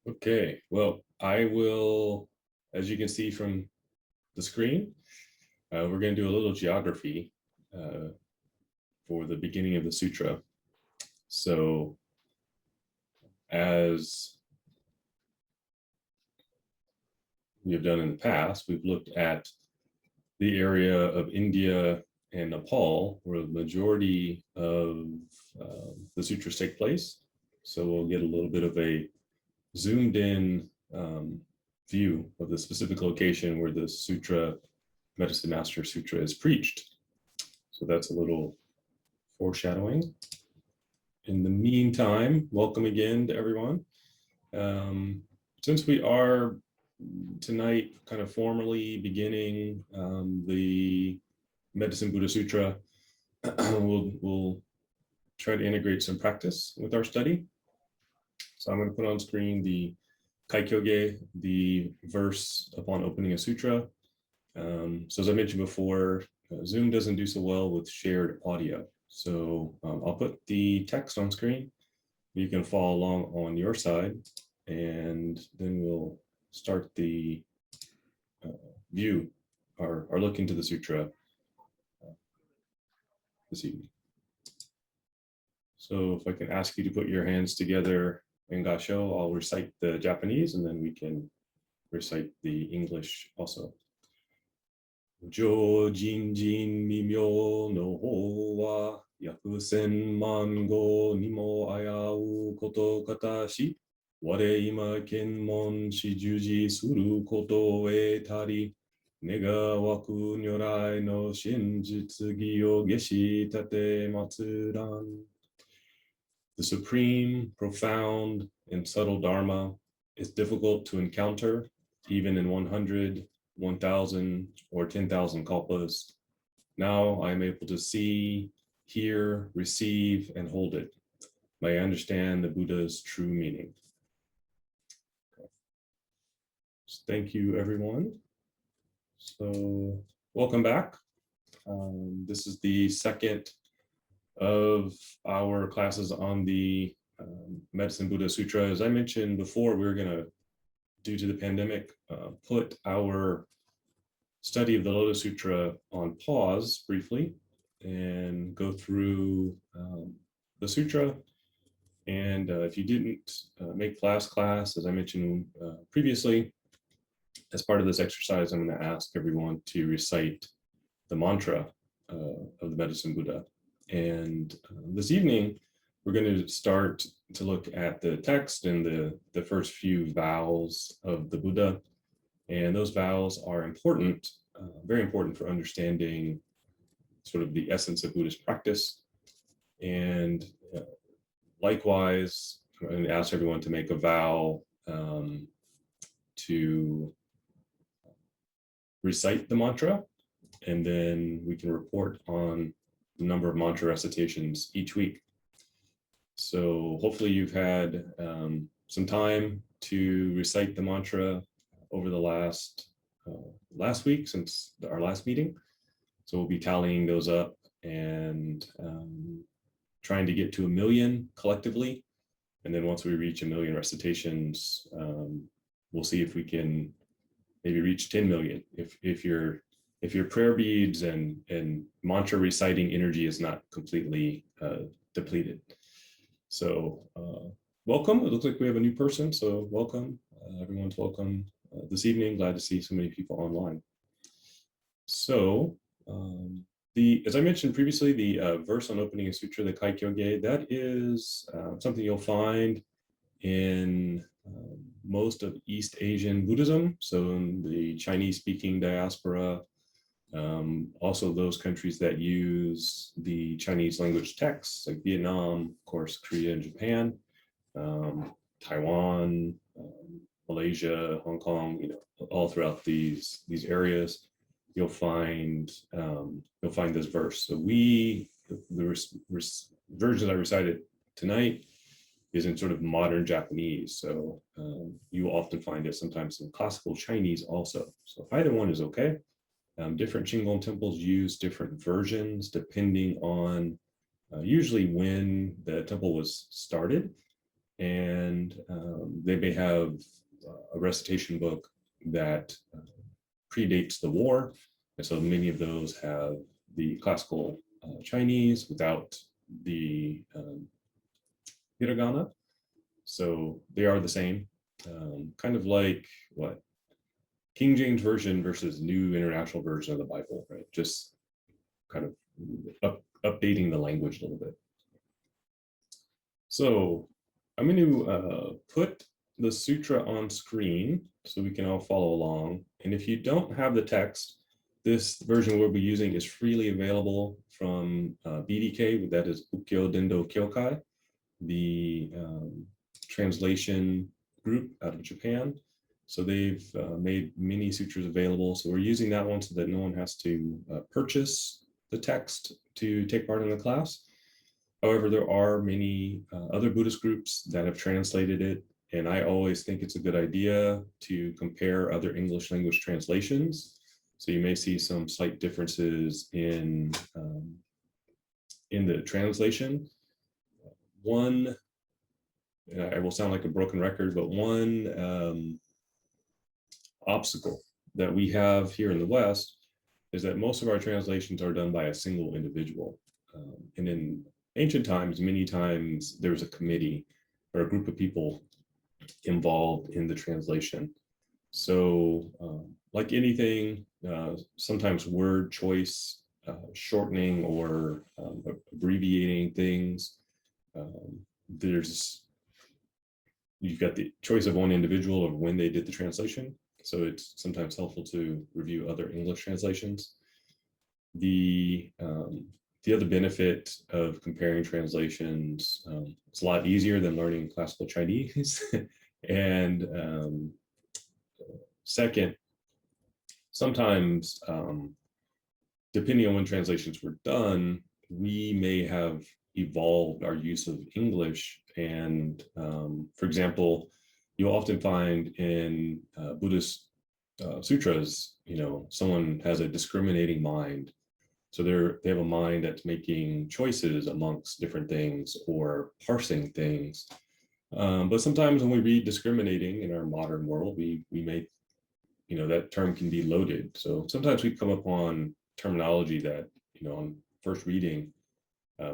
Okay, well, I will, as you can see from the screen, we're going to do a little geography for the beginning of the sutra. So, as we have done in the past, we've looked at the area of India and Nepal, where the majority of the sutras take place. So we'll get a little bit of a zoomed in view of the specific location where the sutra, Medicine Master Sutra, is preached. So that's a little foreshadowing. In the meantime, welcome again to everyone. Since we are tonight kind of formally beginning the Medicine Buddha Sutra, we'll try to integrate some practice with our study. So I'm going to put on screen the Kaikyoge, the verse upon opening a sutra. So as I mentioned before, Zoom doesn't do so well with shared audio. So I'll put the text on screen. You can follow along on your side, and then we'll start the view or look into the sutra this evening. So if I can ask you to put your hands together in Gassho, I'll recite the Japanese, and then we can recite the English also. Jojin jin mimyo no ho wa yaku senman go ni mo ayau koto katashi ware ima kenmon shijuji suru koto e tari nega waku nyorai no shinjutsu gi o geshi tate matsuran. The supreme, profound, and subtle Dharma is difficult to encounter even in 100, 1,000, or 10,000 kalpas. Now I am able to see, hear, receive, and hold it. May I understand the Buddha's true meaning. Okay. So thank you, everyone. So welcome back. This is the second of our classes on the Medicine Buddha Sutra. As I mentioned before, we're going to, due to the pandemic, put our study of the Lotus Sutra on pause briefly and go through the sutra. And if you didn't make last class, as I mentioned previously, as part of this exercise, I'm going to ask everyone to recite the mantra of the Medicine Buddha. And this evening, we're going to start to look at the text and the first few vows of the Buddha. And those vows are important, very important for understanding sort of the essence of Buddhist practice. And likewise, I'm going to ask everyone to make a vow to recite the mantra, and then we can report on the number of mantra recitations each week. So hopefully you've had some time to recite the mantra over the last week since our last meeting. So we'll be tallying those up and trying to get to 1 million collectively. And then once we reach 1 million recitations, we'll see if we can maybe reach 10 million. If your prayer beads and mantra reciting energy is not completely depleted. So welcome. It looks like we have a new person. So welcome. Everyone's welcome this evening. Glad to see so many people online. So as I mentioned previously, the verse on opening a sutra, the Kaikyoge, that is something you'll find in most of East Asian Buddhism. So in the Chinese-speaking diaspora, also those countries that use the Chinese language texts, like Vietnam, of course, Korea and Japan, Taiwan, Malaysia, Hong Kong, all throughout these areas, you'll find this verse. So the version I recited tonight is in sort of modern Japanese. So you will often find it sometimes in classical Chinese also. So either one is okay. Different Shingon temples use different versions depending on usually when the temple was started and they may have a recitation book that predates the war. And so many of those have the classical Chinese without the hiragana. So they are the same, kind of like what King James Version versus New International Version of the Bible, right? Just kind of updating the language a little bit. So I'm going to put the sutra on screen so we can all follow along. And if you don't have the text, this version we'll be using is freely available from BDK, that is Ukkyo Dendo Kyokai, the translation group out of Japan. So they've made many sutras available. So we're using that one so that no one has to purchase the text to take part in the class. However, there are many other Buddhist groups that have translated it. And I always think it's a good idea to compare other English language translations. So you may see some slight differences in the translation. One, I will sound like a broken record, but one obstacle that we have here in the West is that most of our translations are done by a single individual. And in ancient times, many times there was a committee or a group of people involved in the translation. So like anything, sometimes word choice, shortening or abbreviating things, you've got the choice of one individual of when they did the translation. So it's sometimes helpful to review other English translations. The other benefit of comparing translations, it's a lot easier than learning classical Chinese. And second, sometimes, depending on when translations were done, we may have evolved our use of English. And for example, you'll often find in Buddhist sutras, someone has a discriminating mind. So they have a mind that's making choices amongst different things or parsing things. But sometimes when we read discriminating in our modern world, we may, that term can be loaded. So sometimes we come upon terminology that, on first reading,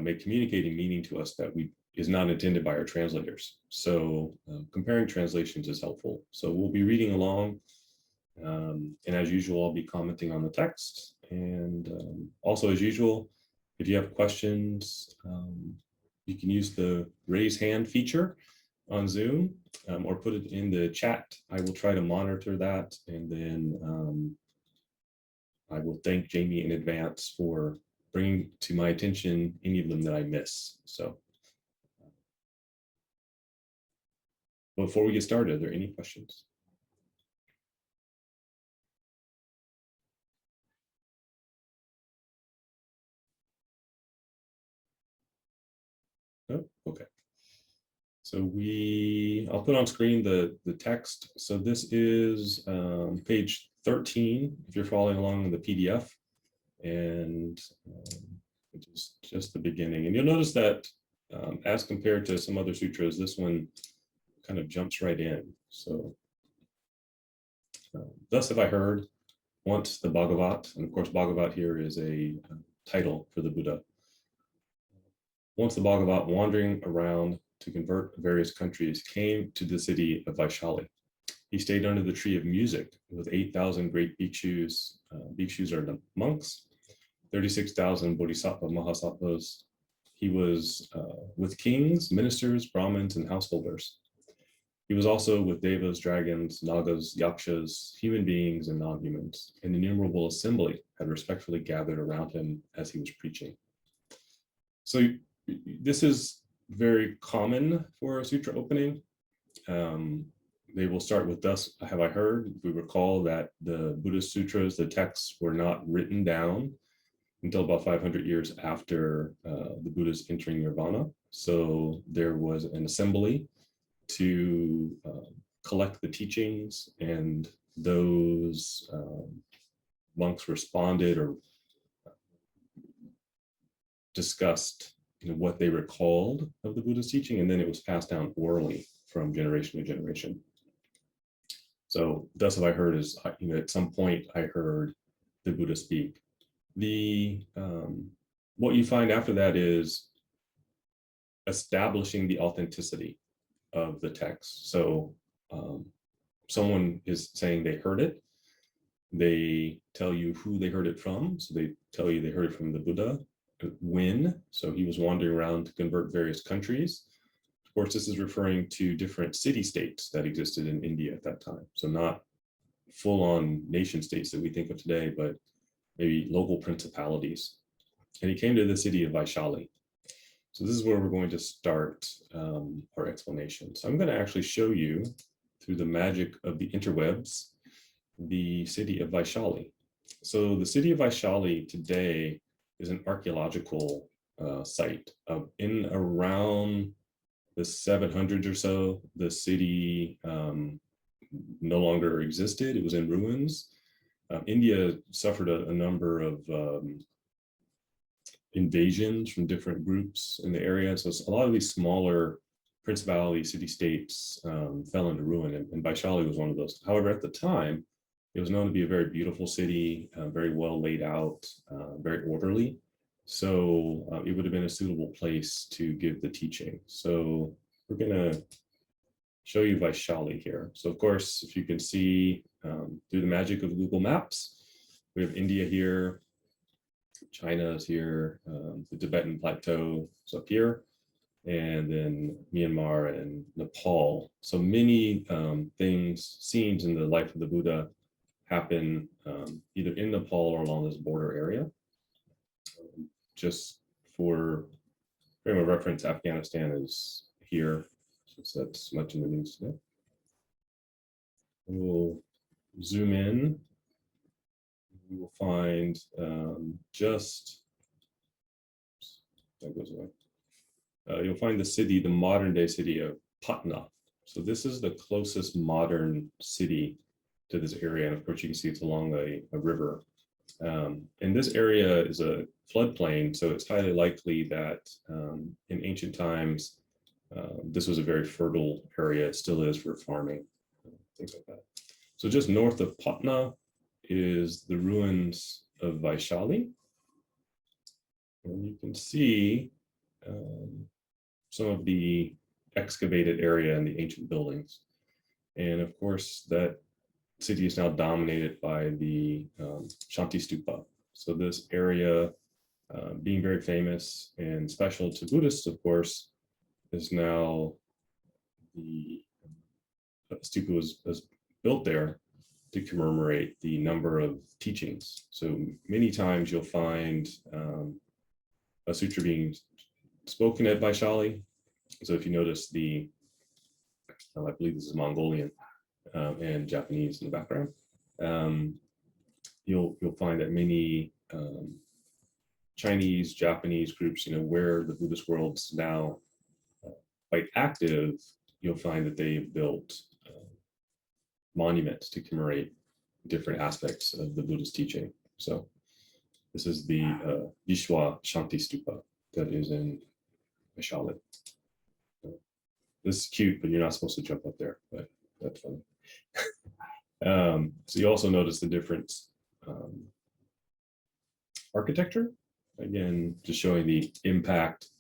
may communicate a meaning to us that is not intended by our translators. So comparing translations is helpful. So we'll be reading along. And as usual, I'll be commenting on the text. And also, as usual, if you have questions, you can use the raise hand feature on Zoom or put it in the chat. I will try to monitor that. And then I will thank Jamie in advance for bringing to my attention any of them that I miss. So before we get started, are there any questions? No? Okay. So I'll put on screen the text. So this is page 13, if you're following along in the PDF, and it's just the beginning. And you'll notice that as compared to some other sutras, this one kind of jumps right in. So thus have I heard once the Bhagavat, and of course Bhagavat here is a title for the Buddha. Once the Bhagavat, wandering around to convert various countries, came to the city of Vaishali. He stayed under the tree of music with 8,000 great bhikshus. Bhikshus are the monks, 36,000 bodhisattva mahasattvas. He was with kings, ministers, brahmins, and householders. He was also with devas, dragons, nagas, yakshas, human beings, and non-humans. An innumerable assembly had respectfully gathered around him as he was preaching. So this is very common for a sutra opening. They will start with "Thus have I heard." We recall that the Buddhist sutras, the texts, were not written down until about 500 years after the Buddha's entering nirvana. So there was an assembly to collect the teachings, and those monks responded or discussed what they recalled of the Buddha's teaching, and then it was passed down orally from generation to generation. So thus have I heard is, at some point I heard the Buddha speak. What you find after that is establishing the authenticity of the text. So someone is saying they heard it. They tell you who they heard it from. So they tell you they heard it from the Buddha. When? So he was wandering around to convert various countries. Of course, this is referring to different city-states that existed in India at that time. So not full-on nation states that we think of today, but maybe local principalities. And he came to the city of Vaishali. So this is where we're going to start our explanation. So I'm going to actually show you, through the magic of the interwebs, the city of Vaishali. So the city of Vaishali today is an archaeological site. In around the 700s or so, the city no longer existed. It was in ruins. India suffered a number of invasions from different groups in the area. So a lot of these smaller principality city-states fell into ruin, and Vaishali was one of those. However, at the time, it was known to be a very beautiful city, very well laid out, very orderly. So it would have been a suitable place to give the teaching. So we're going to show you Vaishali here. So of course, if you can see through the magic of Google Maps, we have India here, China is here, the Tibetan Plateau is up here, and then Myanmar and Nepal. So many scenes in the life of the Buddha happen either in Nepal or along this border area. Just for frame of reference, Afghanistan is here, since that's much in the news today. We'll zoom in. We will find that goes away. You'll find the city, the modern day city of Patna. So this is the closest modern city to this area. And of course, you can see it's along a river. And this area is a floodplain, so it's highly likely that in ancient times, this was a very fertile area. It still is for farming, things like that. So just north of Patna is the ruins of Vaishali. And you can see some of the excavated area in the ancient buildings. And of course, that city is now dominated by the Shanti Stupa. So this area, being very famous and special to Buddhists, of course, is now the stupa was built there to commemorate the number of teachings. So many times you'll find a sutra being spoken at Vaishali. So if you notice I believe this is Mongolian and Japanese in the background, you'll find that many Chinese, Japanese groups, where the Buddhist world's now quite active, you'll find that they've built monuments to commemorate different aspects of the Buddhist teaching. So this is the Vishwa Shanti Stupa that is in Vaishali. This is cute, but you're not supposed to jump up there, but that's funny. So you also notice the different architecture. Again, just showing the impact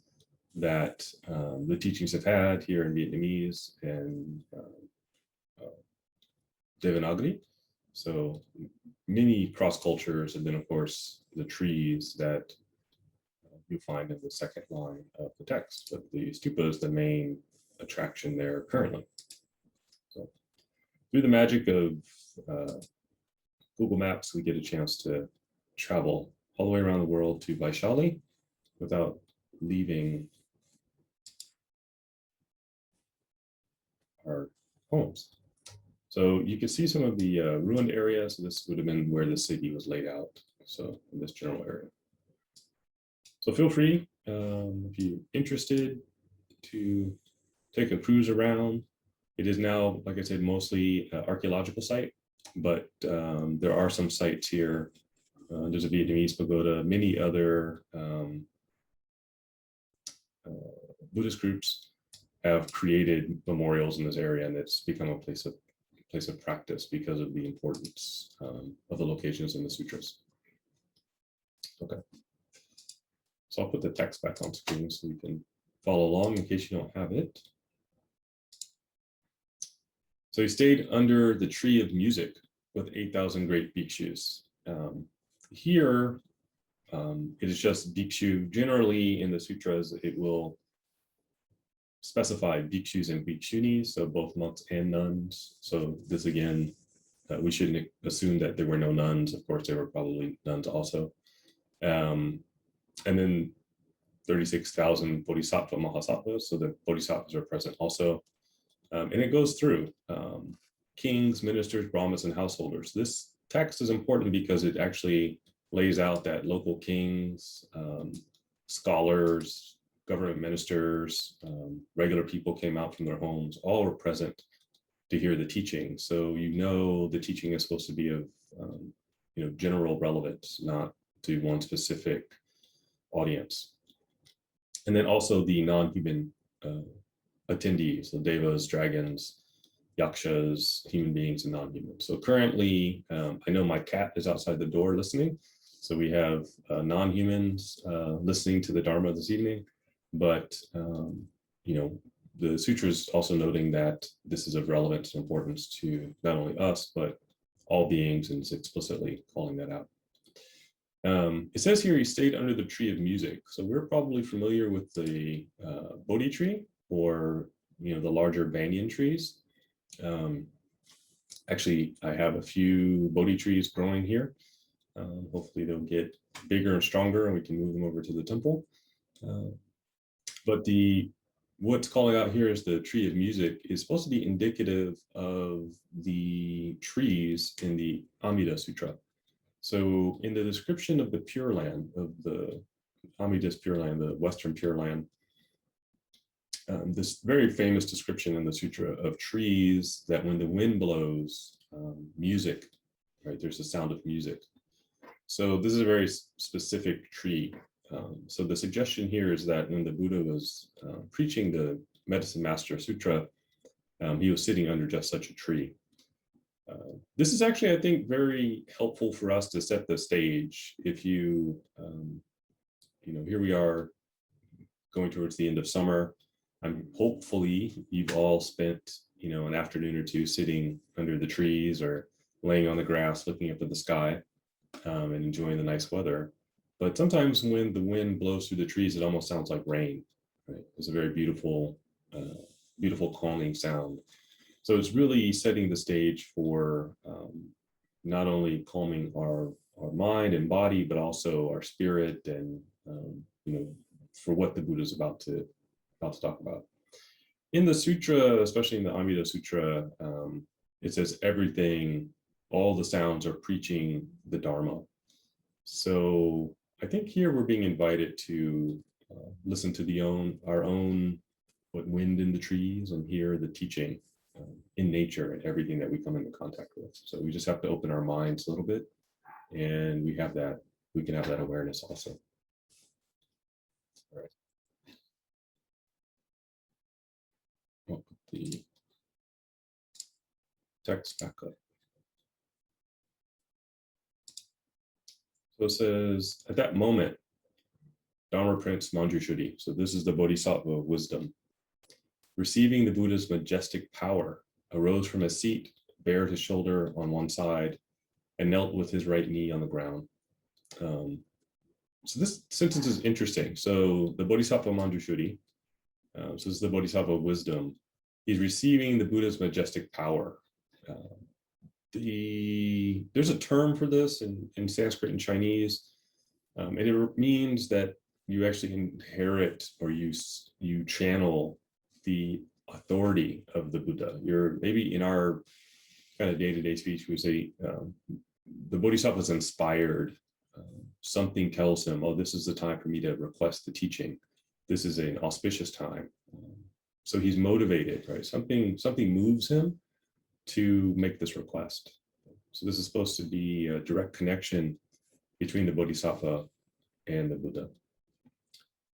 that the teachings have had here in Vietnamese and Devanagari. So many cross cultures, and then of course the trees that you find in the second line of the text. But the stupa is the main attraction there currently. So through the magic of Google Maps, we get a chance to travel all the way around the world to Vaishali without leaving our homes. So you can see some of the ruined areas. So this would have been where the city was laid out. So in this general area. So feel free, if you're interested, to take a cruise around. It is now, like I said, mostly an archaeological site, but there are some sites here. There's a Vietnamese pagoda, many other Buddhist groups have created memorials in this area, and it's become a place of practice because of the importance of the locations in the sutras. Okay, so I'll put the text back on screen so you can follow along in case you don't have it. So he stayed under the tree of music with 8,000 great bhikshus. Here, it is just bhikshu. Generally, in the sutras, it will specify bhikshus and bhikshunis, so both monks and nuns. So this again, we shouldn't assume that there were no nuns. Of course, there were probably nuns also. And then 36,000 bodhisattva mahasattvas, so the bodhisattvas are present also. And it goes through kings, ministers, brahmanas, and householders. This text is important because it actually lays out that local kings, scholars, government ministers, regular people came out from their homes, all were present to hear the teaching. So the teaching is supposed to be of general relevance, not to one specific audience. And then also the non-human attendees, the devas, dragons, yakshas, human beings, and non-human. So currently, I know my cat is outside the door listening. So we have non-humans listening to the Dharma this evening, but the sutra is also noting that this is of relevance and importance to not only us, but all beings, and it's explicitly calling that out. It says here he stayed under the tree of music. So we're probably familiar with the Bodhi tree, or the larger banyan trees. Actually, I have a few Bodhi trees growing here. Hopefully they'll get bigger and stronger and we can move them over to the temple. But what's calling out here is the tree of music is supposed to be indicative of the trees in the Amida Sutra. So in the description of the Pure Land, of the Amida's Pure Land, the Western Pure Land, this very famous description in the sutra of trees that when the wind blows, music, right? There's a sound of music. So this is a very specific tree. So the suggestion here is that when the Buddha was preaching the Medicine Master Sutra, he was sitting under just such a tree. This is actually, I think, very helpful for us to set the stage. If here we are going towards the end of summer. Hopefully you've all spent, an afternoon or two sitting under the trees or laying on the grass, looking up at the sky and enjoying the nice weather. But sometimes when the wind blows through the trees, it almost sounds like rain, right? It's a very beautiful, beautiful calming sound. So it's really setting the stage for not only calming our mind and body, but also our spirit and, for what the Buddha is about to talk about. In the sutra, especially in the Amida Sutra, it says everything, all the sounds are preaching the Dharma. So I think here we're being invited to listen to our own wind in the trees and hear the teaching in nature and everything that we come into contact with. So we just have to open our minds a little bit, and we can have that awareness also. All right. I'll put the text back up. So it says, at that moment, Dharma Prince Manjushri, so this is the Bodhisattva of wisdom, receiving the Buddha's majestic power, arose from his seat, bared his shoulder on one side, and knelt with his right knee on the ground. So this sentence is interesting. So the Bodhisattva Manjushri, so this is the Bodhisattva of wisdom, he's receiving the Buddha's majestic power. There's a term for this in Sanskrit and Chinese, and it means that you actually inherit or you channel the authority of the Buddha. Maybe in our kind of day-to-day speech, we say the Bodhisattva is inspired. Something tells him, oh, this is the time for me to request the teaching. This is an auspicious time. So he's motivated, right? Something moves him to make this request. So this is supposed to be a direct connection between the Bodhisattva and the Buddha.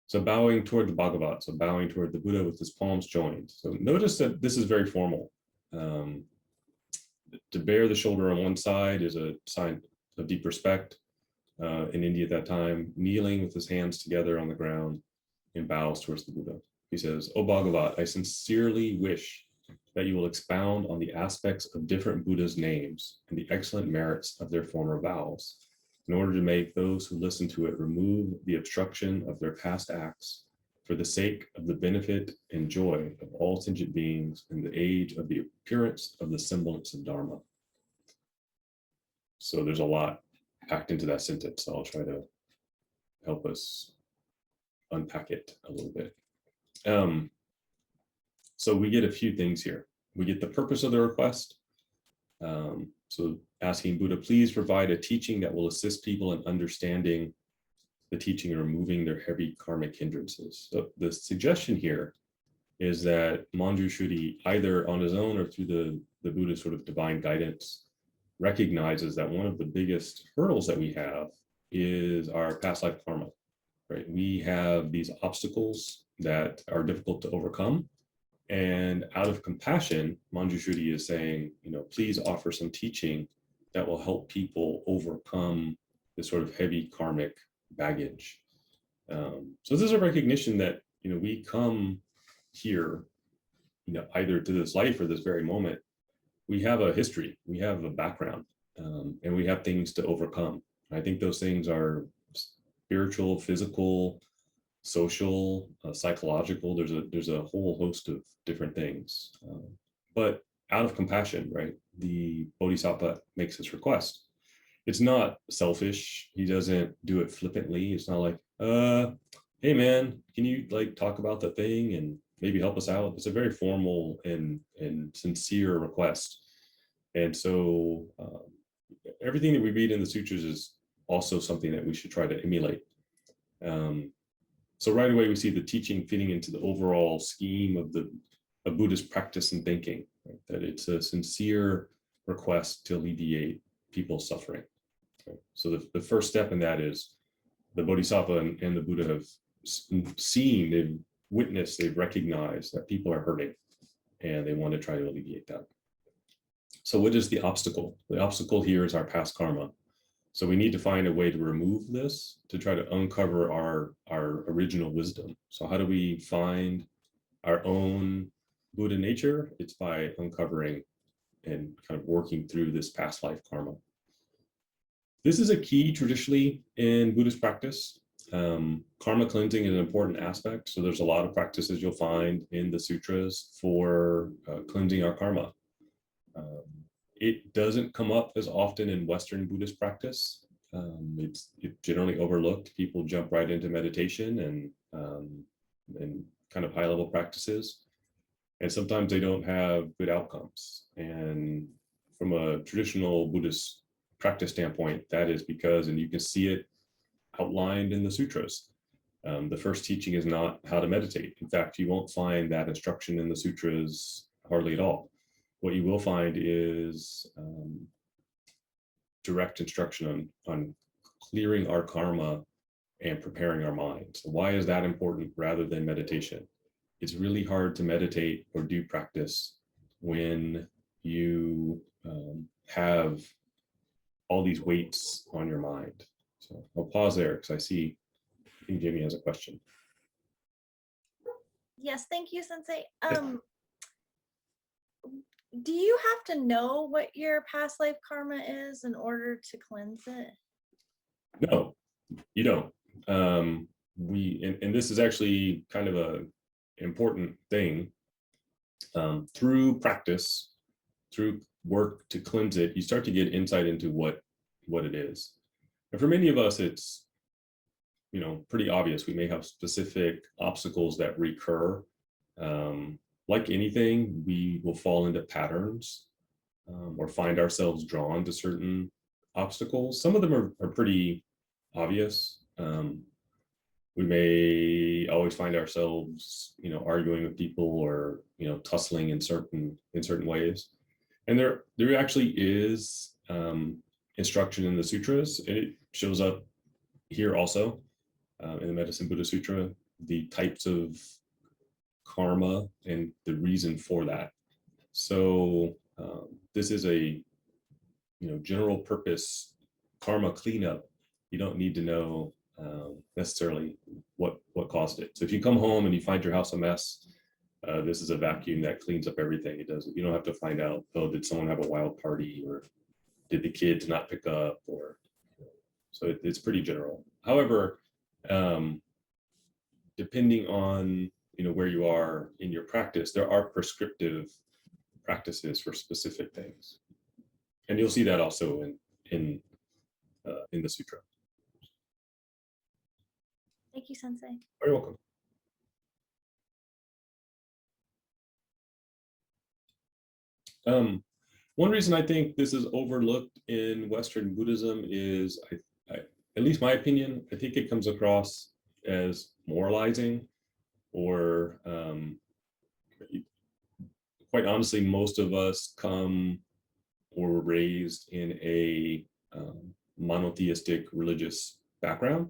So bowing toward the Bhagavat, so bowing toward the Buddha with his palms joined. So notice that this is very formal. To bare the shoulder on one side is a sign of deep respect. In India at that time, kneeling with his hands together on the ground and bows towards the Buddha. He says, "O Bhagavat, I sincerely wish that you will expound on the aspects of different Buddhas' names and the excellent merits of their former vows, in order to make those who listen to it remove the obstruction of their past acts for the sake of the benefit and joy of all sentient beings in the age of the appearance of the semblance of Dharma." So there's a lot packed into that sentence. So I'll try to help us unpack it a little bit. So we get a few things here. We get the purpose of the request. So asking Buddha, please provide a teaching that will assist people in understanding the teaching and removing their heavy karmic hindrances. So the suggestion here is that Manjushri, either on his own or through the Buddha's sort of divine guidance, recognizes that one of the biggest hurdles that we have is our past life karma, right? We have these obstacles that are difficult to overcome. And out of compassion, Manjushri is saying, please offer some teaching that will help people overcome this sort of heavy karmic baggage. So this is a recognition that, we come here, either to this life or this very moment, we have a history, we have a background, and we have things to overcome. I think those things are spiritual, physical, social, psychological. There's a whole host of different things. But out of compassion, right, the Bodhisattva makes this request. It's not selfish. He doesn't do it flippantly. It's not like, hey man, can you talk about the thing and maybe help us out? It's a very formal and sincere request. And so everything that we read in the sutras is also something that we should try to emulate. So right away, we see the teaching fitting into the overall scheme of Buddhist practice and thinking, right? That it's a sincere request to alleviate people's suffering. Okay? So the first step in that is the Bodhisattva and the Buddha have seen, they've witnessed, they've recognized that people are hurting, and they want to try to alleviate that. So what is the obstacle? The obstacle here is our past karma. So we need to find a way to remove this, to try to uncover our original wisdom. So how do we find our own Buddha nature? It's by uncovering and kind of working through this past life karma. This is a key traditionally in Buddhist practice. Karma cleansing is an important aspect. So there's a lot of practices you'll find in the sutras for cleansing our karma. It doesn't come up as often in Western Buddhist practice. It's generally overlooked. People jump right into meditation and kind of high-level practices. And sometimes they don't have good outcomes. And from a traditional Buddhist practice standpoint, that is because, and you can see it outlined in the sutras, the first teaching is not how to meditate. In fact, you won't find that instruction in the sutras hardly at all. What you will find is direct instruction on clearing our karma and preparing our mind. So why is that important rather than meditation? It's really hard to meditate or do practice when you have all these weights on your mind. So I'll pause there because I see Jamie has a question. Yes, thank you, Sensei. Do you have to know what your past life karma is in order to cleanse it? No, you don't. And this is actually kind of a important thing. Through practice, through work to cleanse it, you start to get insight into what it is. And for many of us, it's pretty obvious. We may have specific obstacles that recur. Like anything, we will fall into patterns or find ourselves drawn to certain obstacles. Some of them are pretty obvious. We may always find ourselves, arguing with people or, tussling in certain ways. And there actually is instruction in the sutras. It shows up here also in the Medicine Buddha Sutra. the types of karma and the reason for that. So this is a general purpose karma cleanup. You don't need to know necessarily what caused it. So if you come home and you find your house a mess, this is a vacuum that cleans up everything. It doesn't. You don't have to find out, oh, did someone have a wild party, or did the kids not pick up, or so it's pretty general. However, depending on where you are in your practice, there are prescriptive practices for specific things, and you'll see that also in the sutra. Thank you, Sensei. Very welcome. One reason I think this is overlooked in Western Buddhism is, at least my opinion, I think it comes across as moralizing, or quite honestly, most of us come or were raised in a monotheistic religious background.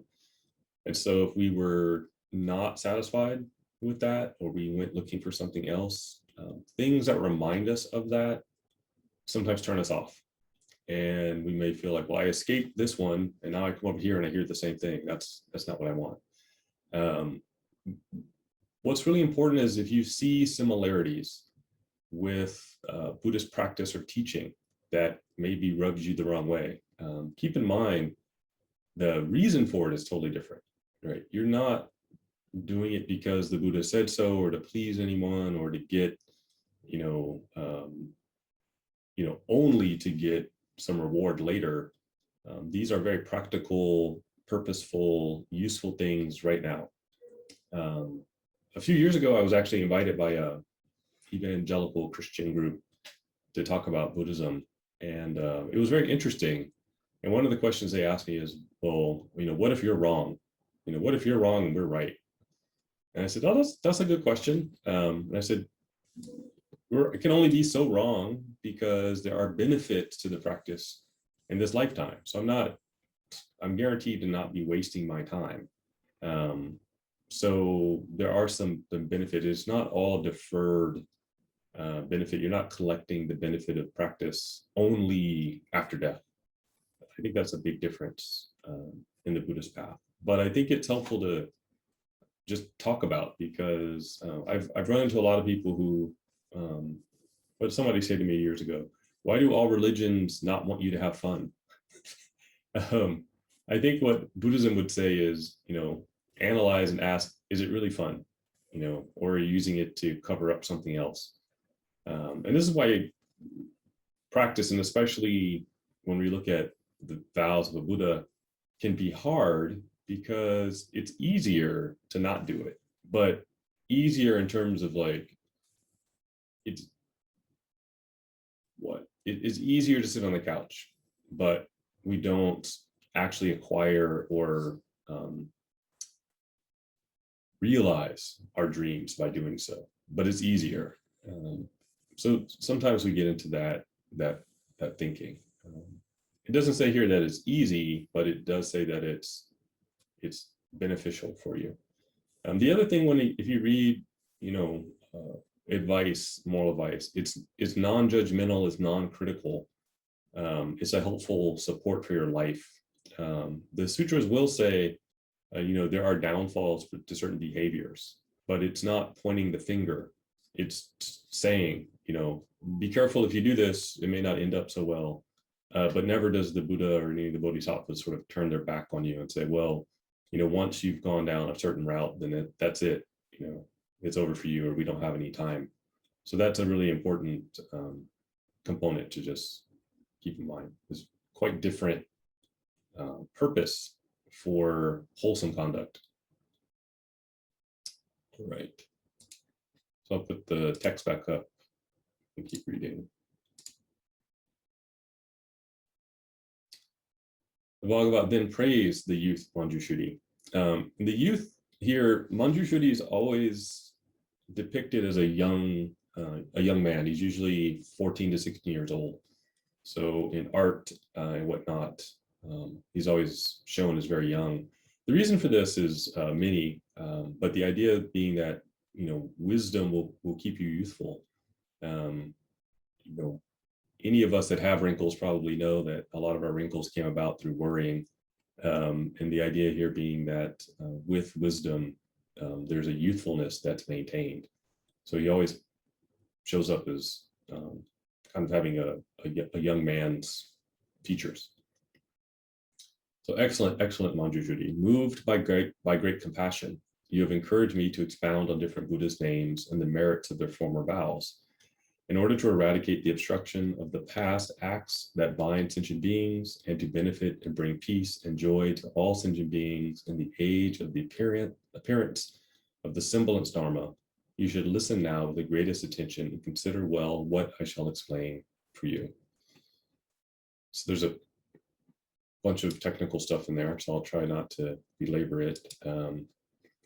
And so if we were not satisfied with that, or we went looking for something else, things that remind us of that sometimes turn us off. And we may feel like, well, I escaped this one, and now I come over here and I hear the same thing. That's not what I want. What's really important is if you see similarities with Buddhist practice or teaching that maybe rubs you the wrong way, keep in mind the reason for it is totally different, right? You're not doing it because the Buddha said so, or to please anyone, or to get, only to get some reward later. These are very practical, purposeful, useful things right now. A few years ago, I was actually invited by a evangelical Christian group to talk about Buddhism, and it was very interesting. And one of the questions they asked me is, well, what if you're wrong? What if you're wrong and we're right? And I said, oh, that's a good question. And I said, it can only be so wrong because there are benefits to the practice in this lifetime. So I'm guaranteed to not be wasting my time. So there are some benefit. It's not all deferred benefit. You're not collecting the benefit of practice only after death. I think that's a big difference in the Buddhist path. But I think it's helpful to just talk about, because I've run into a lot of people who, what somebody said to me years ago, why do all religions not want you to have fun? I think what Buddhism would say is, analyze and ask, is it really fun? Or are you using it to cover up something else? And this is why practice, and especially when we look at the vows of a Buddha, can be hard, because it's easier to not do it, but easier in terms of like, it is easier to sit on the couch, but we don't actually acquire or realize our dreams by doing so, but it's easier. So sometimes we get into that thinking. It doesn't say here that it's easy, but it does say that it's beneficial for you. The other thing, if you read, advice, moral advice, it's non-judgmental, it's non-critical. It's a helpful support for your life. The sutras will say, there are downfalls to certain behaviors, but it's not pointing the finger. It's saying, be careful if you do this, it may not end up so well. But never does the Buddha or any of the Bodhisattvas sort of turn their back on you and say, well, once you've gone down a certain route, then that's it. It's over for you, or we don't have any time. So that's a really important component to just keep in mind. There's quite different purpose for wholesome conduct. All right. So I'll put the text back up and keep reading. The Bhagavad then praised the youth Manjushri. The youth here, Manjushri is always depicted as a young man. He's usually 14 to 16 years old. So in art and whatnot, he's always shown as very young. The reason for this is many, but the idea being that, wisdom will keep you youthful. Um, you know, any of us that have wrinkles probably know that a lot of our wrinkles came about through worrying. And the idea here being that with wisdom, there's a youthfulness that's maintained. So he always shows up as kind of having a young man's features. So excellent, excellent Manjushri. Moved by great compassion, you have encouraged me to expound on different Buddhist names and the merits of their former vows. In order to eradicate the obstruction of the past acts that bind sentient beings and to benefit and bring peace and joy to all sentient beings in the age of the appearance of the semblance Dharma, you should listen now with the greatest attention and consider well what I shall explain for you. So there's a bunch of technical stuff in there, so I'll try not to belabor it.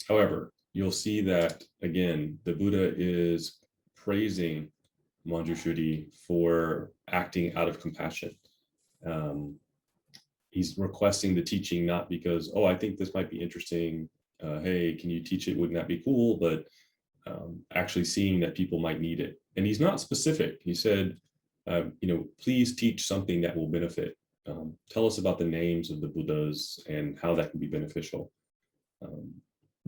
However, you'll see that, again, the Buddha is praising Manjushri for acting out of compassion. He's requesting the teaching not because, oh, I think this might be interesting. Hey, can you teach it? Wouldn't that be cool? But actually seeing that people might need it. And he's not specific. He said, please teach something that will benefit. Tell us about the names of the Buddhas and how that can be beneficial.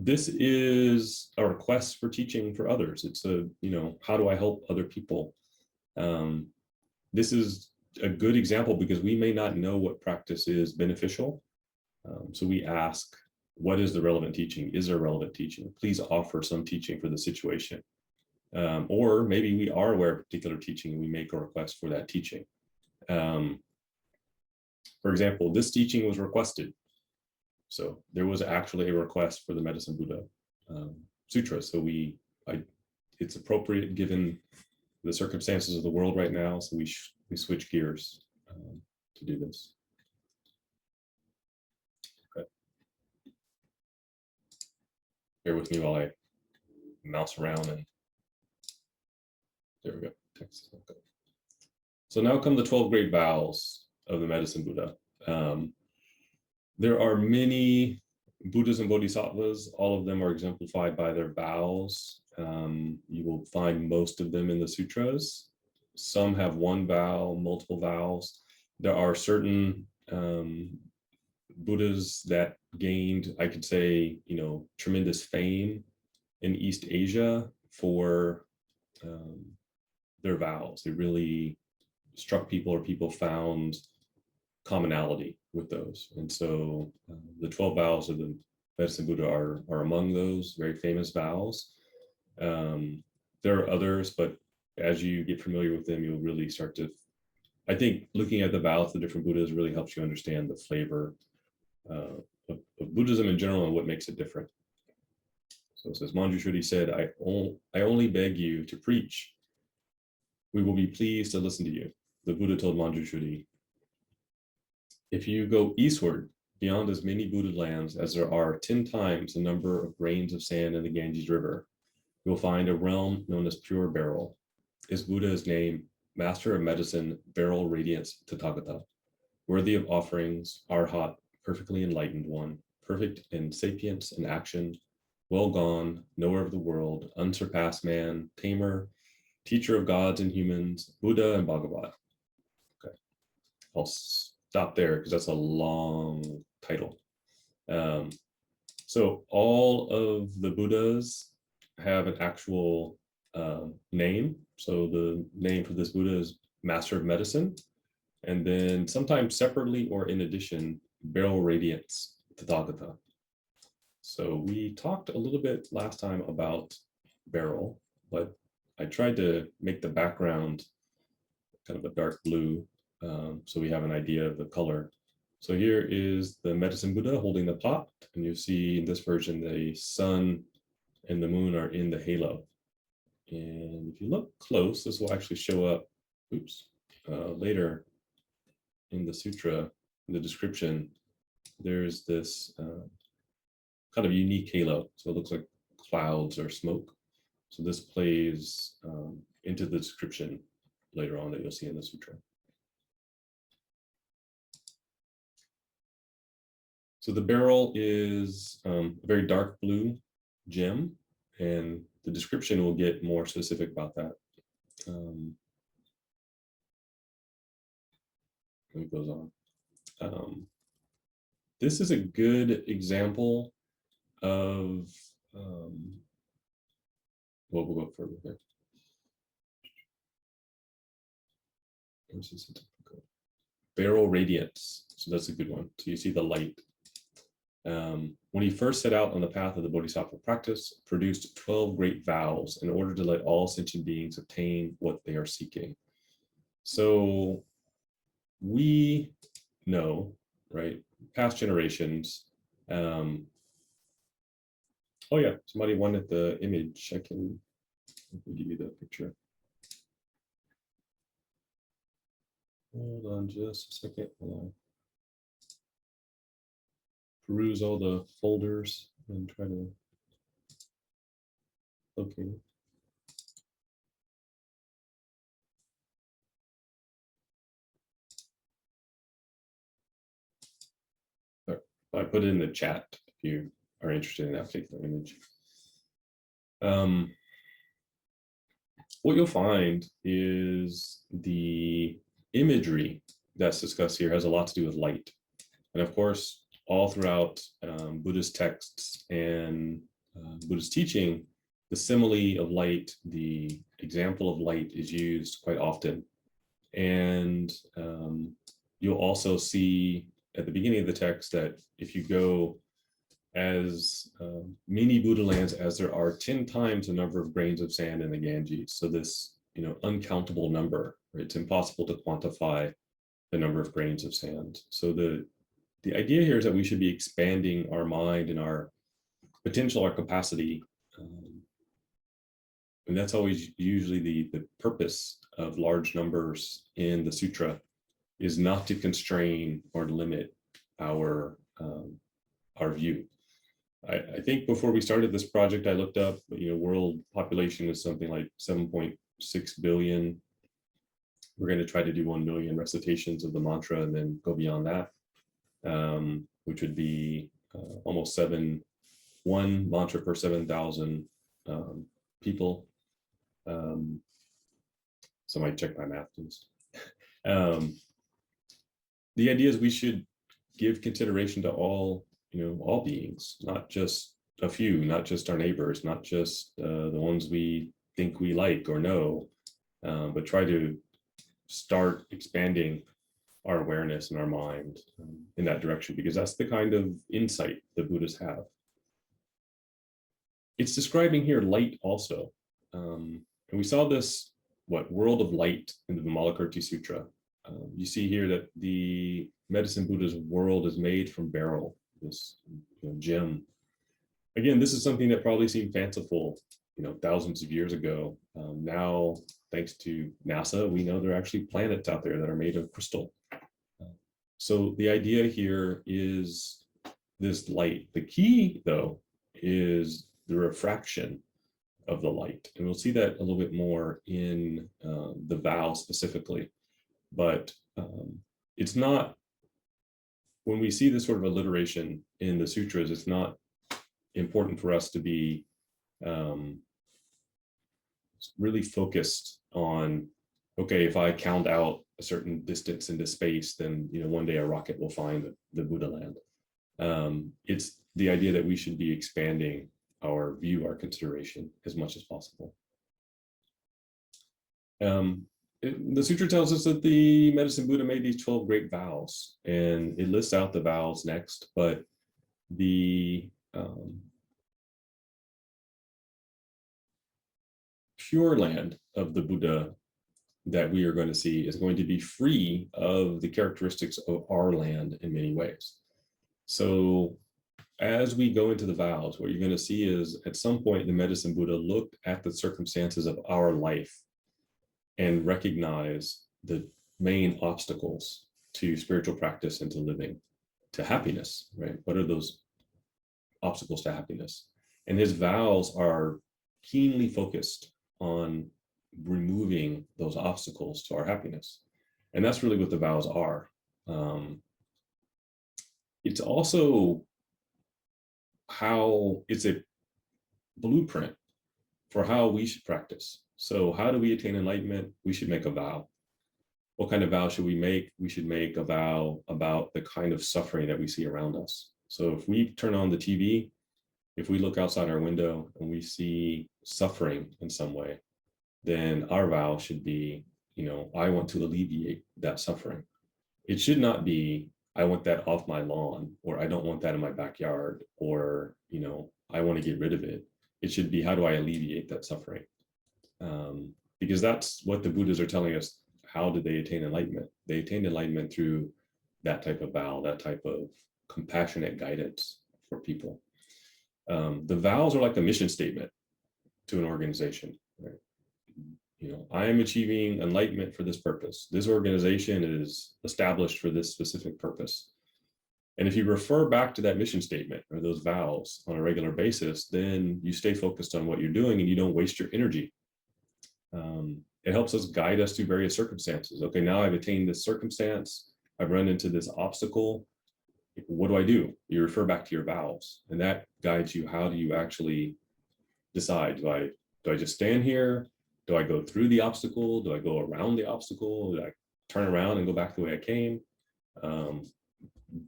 This is a request for teaching for others. It's how do I help other people? This is a good example because we may not know what practice is beneficial. So we ask, what is the relevant teaching? Is there relevant teaching? Please offer some teaching for the situation. Or maybe we are aware of a particular teaching and we make a request for that teaching. For example, this teaching was requested. So there was actually a request for the Medicine Buddha Sutra. So it's appropriate given the circumstances of the world right now. So we switch gears to do this. Okay. Bear with me while I mouse around and there we go. Text. Okay. So now come the 12 great vows of the Medicine Buddha. There are many Buddhas and Bodhisattvas. All of them are exemplified by their vows. You will find most of them in the sutras. Some have one vow, multiple vows. There are certain Buddhas that gained, I could say, tremendous fame in East Asia for their vows. They really struck people, or people found commonality with those. And so the 12 vows of the Medicine Buddha are among those very famous vows. There are others, but as you get familiar with them, you'll really start to, I think looking at the vows of the different Buddhas really helps you understand the flavor of Buddhism in general and what makes it different. So it says, Manjushri said, I only beg you to preach. We will be pleased to listen to you. The Buddha told Manjushri, if you go eastward beyond as many Buddha lands as there are 10 times the number of grains of sand in the Ganges River, you will find a realm known as Pure Beryl. Is Buddha's name, Master of Medicine, Beryl Radiance Tathagata, worthy of offerings, Arhat, perfectly enlightened one, perfect in sapience and action, well gone, knower of the world, unsurpassed man, tamer, teacher of gods and humans, Buddha and Bhagavat. Okay, I'll stop there because that's a long title. So all of the Buddhas have an actual name. So the name for this Buddha is Master of Medicine. And then sometimes separately or in addition, Beryl Radiance Tathagata. So we talked a little bit last time about Beryl, but I tried to make the background kind of a dark blue, so we have an idea of the color. So here is the Medicine Buddha holding the pot, and you see in this version, the sun and the moon are in the halo. And if you look close, this will actually show up, later in the sutra, in the description, there's this kind of unique halo. So it looks like clouds or smoke. So this plays into the description later on that you'll see in the sutra. So the beryl is a very dark blue gem, and the description will get more specific about that. It goes on. This is a good example of, well, we'll go further there. Beryl radiance. So that's a good one. So you see the light. When he first set out on the path of the Bodhisattva practice, produced 12 great vows in order to let all sentient beings obtain what they are seeking. So we know, right, past generations. Oh yeah, somebody wanted the image. I can give you the picture. Hold on just a second. Hold on. Peruse all the folders and try to locate it. I put it in the chat if you are interested in that particular image. What you'll find is the imagery that's discussed here has a lot to do with light. And of course, all throughout Buddhist texts and Buddhist teaching, the simile of light, the example of light is used quite often. And you'll also see at the beginning of the text that if you go as many Buddha lands as there are 10 times the number of grains of sand in the Ganges. So this, uncountable number, right? It's impossible to quantify the number of grains of sand. So the idea here is that we should be expanding our mind and our potential, our capacity. And that's always usually the purpose of large numbers in the sutra, is not to constrain or limit our view. I think before we started this project, I looked up, world population is something like 7.6 billion. We're going to try to do 1 million recitations of the mantra and then go beyond that, which would be almost 1 mantra per 7,000 people. Somebody check my math, please. The idea is we should give consideration to all beings, not just a few, not just our neighbors, not just the ones we think we like or know, but try to start expanding our awareness and our mind in that direction, because that's the kind of insight the Buddhists have. It's describing here light also. And we saw this, world of light in the Vimalakirti Sutra. You see here that the medicine Buddha's world is made from beryl, this gem. Again, this is something that probably seemed fanciful, thousands of years ago. Now, thanks to NASA, we know there are actually planets out there that are made of crystal. So the idea here is this light. The key, though, is the refraction of the light. And we'll see that a little bit more in the vow specifically. But it's not, when we see this sort of alliteration in the sutras, it's not important for us to be really focused on, okay, if I count out a certain distance into space, then one day a rocket will find the Buddha land. It's the idea that we should be expanding our view, our consideration as much as possible. The sutra tells us that the medicine Buddha made these 12 great vows, and it lists out the vows next, but the pure land of the Buddha that we are going to see is going to be free of the characteristics of our land in many ways. So as we go into the vows, what you're going to see is at some point the medicine Buddha looked at the circumstances of our life and recognized the main obstacles to spiritual practice and to living, to happiness, right? What are those obstacles to happiness? And his vows are keenly focused on removing those obstacles to our happiness. And that's really what the vows are. it's also how it's a blueprint for how we should practice. So how do we attain enlightenment? We should make a vow. What kind of vow should we make? We should make a vow about the kind of suffering that we see around us. So if we turn on the TV, if we look outside our window and we see suffering in some way, then our vow should be, I want to alleviate that suffering. It should not be, I want that off my lawn, or I don't want that in my backyard, or, I want to get rid of it. It should be, how do I alleviate that suffering? Because that's what the Buddhas are telling us. How did they attain enlightenment? They attained enlightenment through that type of vow, that type of compassionate guidance for people. The vows are like a mission statement to an organization, right? I am achieving enlightenment for this purpose. This organization is established for this specific purpose. And if you refer back to that mission statement or those vows on a regular basis, then you stay focused on what you're doing and you don't waste your energy. It helps us guide us through various circumstances. Okay, now I've attained this circumstance. I've run into this obstacle. What do? You refer back to your vows, and that guides you. How do you actually decide? Do I just stand here? Do I go through the obstacle? Do I go around the obstacle? Do I turn around and go back the way I came?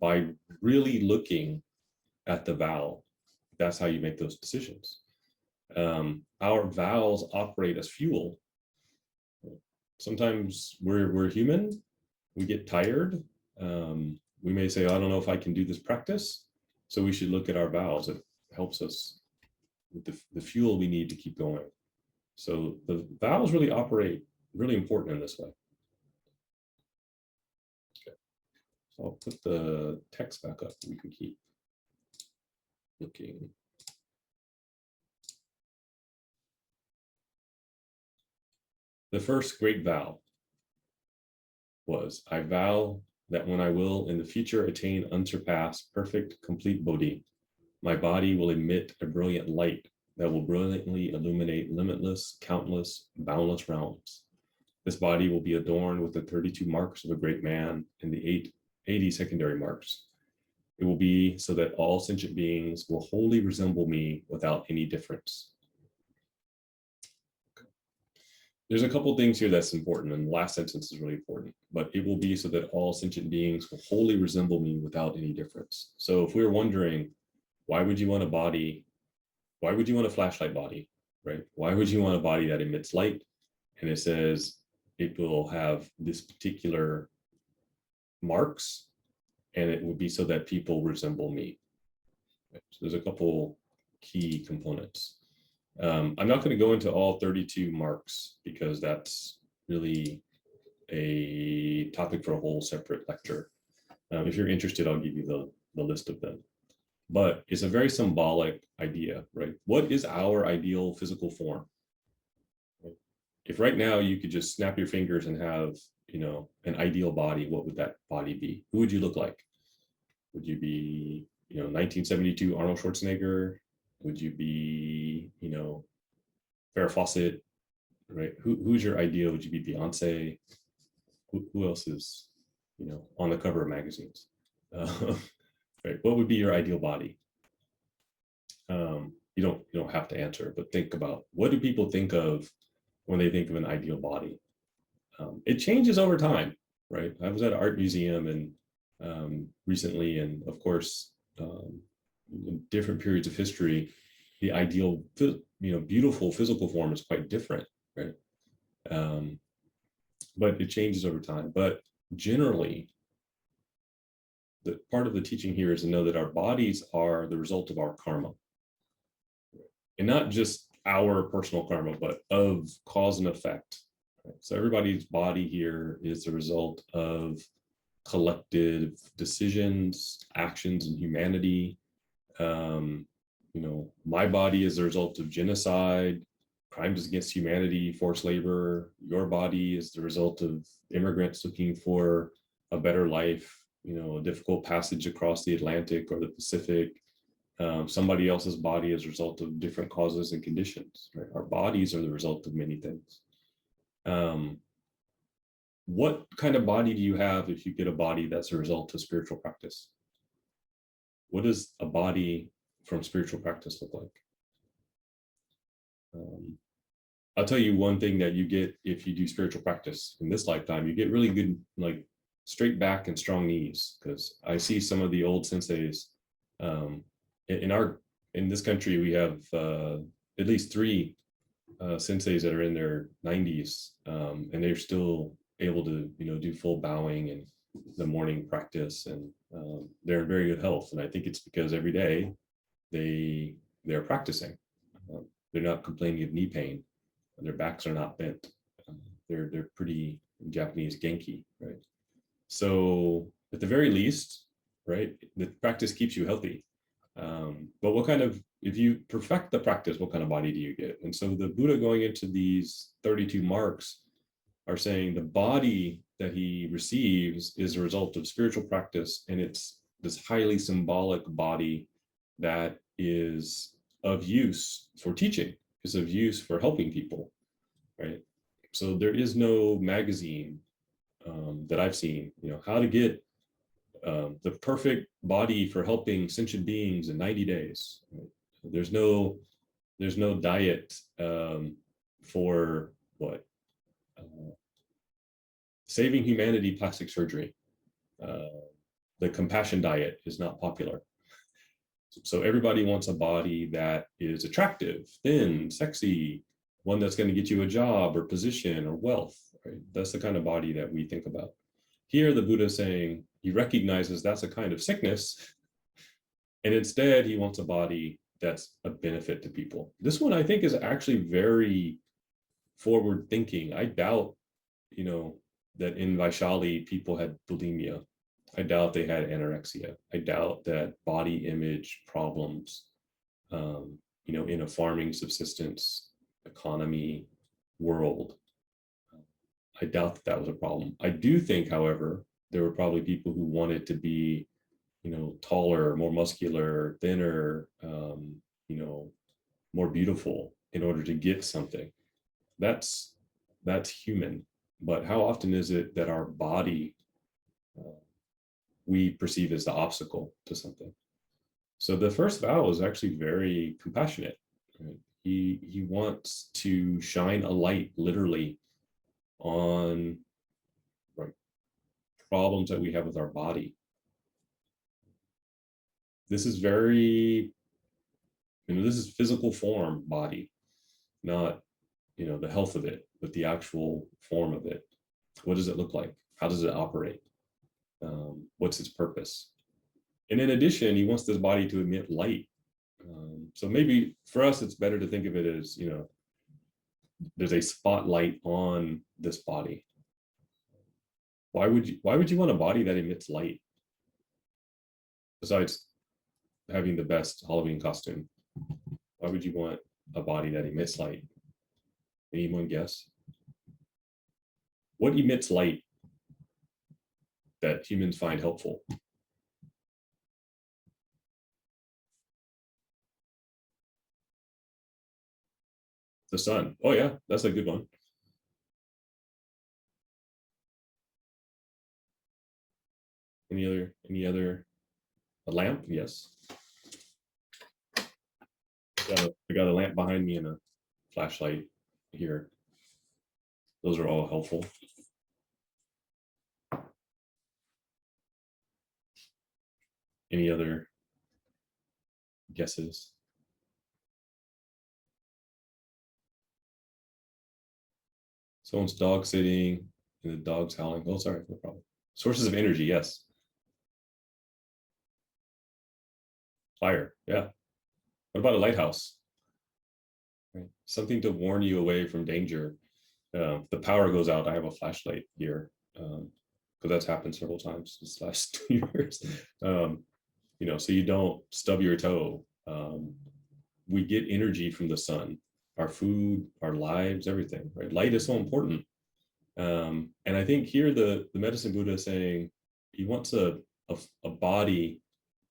By really looking at the vow, that's how you make those decisions. Our vows operate as fuel. Sometimes we're human, we get tired. We may say, I don't know if I can do this practice. So we should look at our vows. It helps us with the fuel we need to keep going. So the vows really operate really important in this way. Okay. So I'll put the text back up. We can keep looking. The first great vow was, I vow that when I will in the future attain unsurpassed, perfect, complete Bodhi, my body will emit a brilliant light that will brilliantly illuminate limitless, countless, boundless realms. This body will be adorned with the 32 marks of a great man and the 80 secondary marks. It will be so that all sentient beings will wholly resemble me without any difference. There's a couple things here that's important, and the last sentence is really important, but it will be so that all sentient beings will wholly resemble me without any difference. So if we're wondering, why would you want a body? Why would you want a flashlight body, right? Why would you want a body that emits light? And it says it will have this particular marks, and it will be so that people resemble me. Right? So there's a couple key components. I'm not going to go into all 32 marks because that's really a topic for a whole separate lecture. If you're interested, I'll give you the list of them. But it's a very symbolic idea, right? What is our ideal physical form? Right? If right now you could just snap your fingers and have, an ideal body, what would that body be? Who would you look like? Would you be, 1972 Arnold Schwarzenegger? Would you be, Farrah Fawcett, right? Who's your ideal? Would you be Beyonce? Who else is, on the cover of magazines? Right? What would be your ideal body? You don't have to answer, but think about, what do people think of when they think of an ideal body? It changes over time, right? I was at an art museum and recently, and of course, in different periods of history, the ideal, beautiful physical form is quite different, right? But it changes over time. But generally, the part of the teaching here is to know that our bodies are the result of our karma, and not just our personal karma, but of cause and effect. Right? So everybody's body here is the result of collective decisions, actions in humanity. My body is the result of genocide, crimes against humanity, forced labor. Your body is the result of immigrants looking for a better life, a difficult passage across the Atlantic or the Pacific. Somebody else's body is a result of different causes and conditions. Right? Our bodies are the result of many things. What kind of body do you have if you get a body that's a result of spiritual practice? what does a body from spiritual practice look like? I'll tell you one thing that you get if you do spiritual practice in this lifetime, you get really good, like straight back and strong knees. Because I see some of the old senseis in this country, we have at least three senseis that are in their 90s, and they're still able to, do full bowing and the morning practice, and they're in very good health. And I think it's because every day they're practicing. They're not complaining of knee pain. Their backs are not bent. They're pretty Japanese genki, right? So at the very least, right, the practice keeps you healthy. But if you perfect the practice, what kind of body do you get? And so the Buddha, going into these 32 marks, are saying the body that he receives is a result of spiritual practice, and it's this highly symbolic body that is of use for teaching, is of use for helping people, right? So there is no magazine that I've seen, how to get the perfect body for helping sentient beings in 90 days. Right? There's no diet for what? Saving humanity plastic surgery. The compassion diet is not popular. So everybody wants a body that is attractive, thin, sexy, one that's going to get you a job or position or wealth. Right? That's the kind of body that we think about. Here, the Buddha is saying he recognizes that's a kind of sickness, and instead he wants a body that's a benefit to people. This one, I think, is actually very forward thinking. I doubt, that in Vaishali people had bulimia. I doubt they had anorexia. I doubt that body image problems, in a farming subsistence economy world, I doubt that was a problem. I do think, however, there were probably people who wanted to be, taller, more muscular, thinner, more beautiful in order to get something. That's human. But how often is it that our body we perceive as the obstacle to something? So the first vow is actually very compassionate. Right? He wants to shine a light, literally, on, right, problems that we have with our body. This is very, this is physical form body, not, the health of it, but the actual form of it. What does it look like? How does it operate? What's its purpose? And in addition, he wants this body to emit light. So maybe for us, it's better to think of it as, there's a spotlight on this body. Why would you want a body that emits light? Besides having the best Halloween costume, why would you want a body that emits light? Anyone guess? What emits light that humans find helpful? The sun. Oh yeah, that's a good one. Any other? A lamp? Yes. I got a lamp behind me and a flashlight here. Those are all helpful. Any other guesses? Someone's dog sitting and the dog's howling. Oh, sorry, no problem. Sources of energy, yes. Fire, yeah. What about a lighthouse? Right. Something to warn you away from danger. The power goes out. I have a flashlight here because that's happened several times this last 2 years. So you don't stub your toe. We get energy from the sun, our food, our lives, everything. Right? Light is so important. And I think here the medicine Buddha is saying he wants a body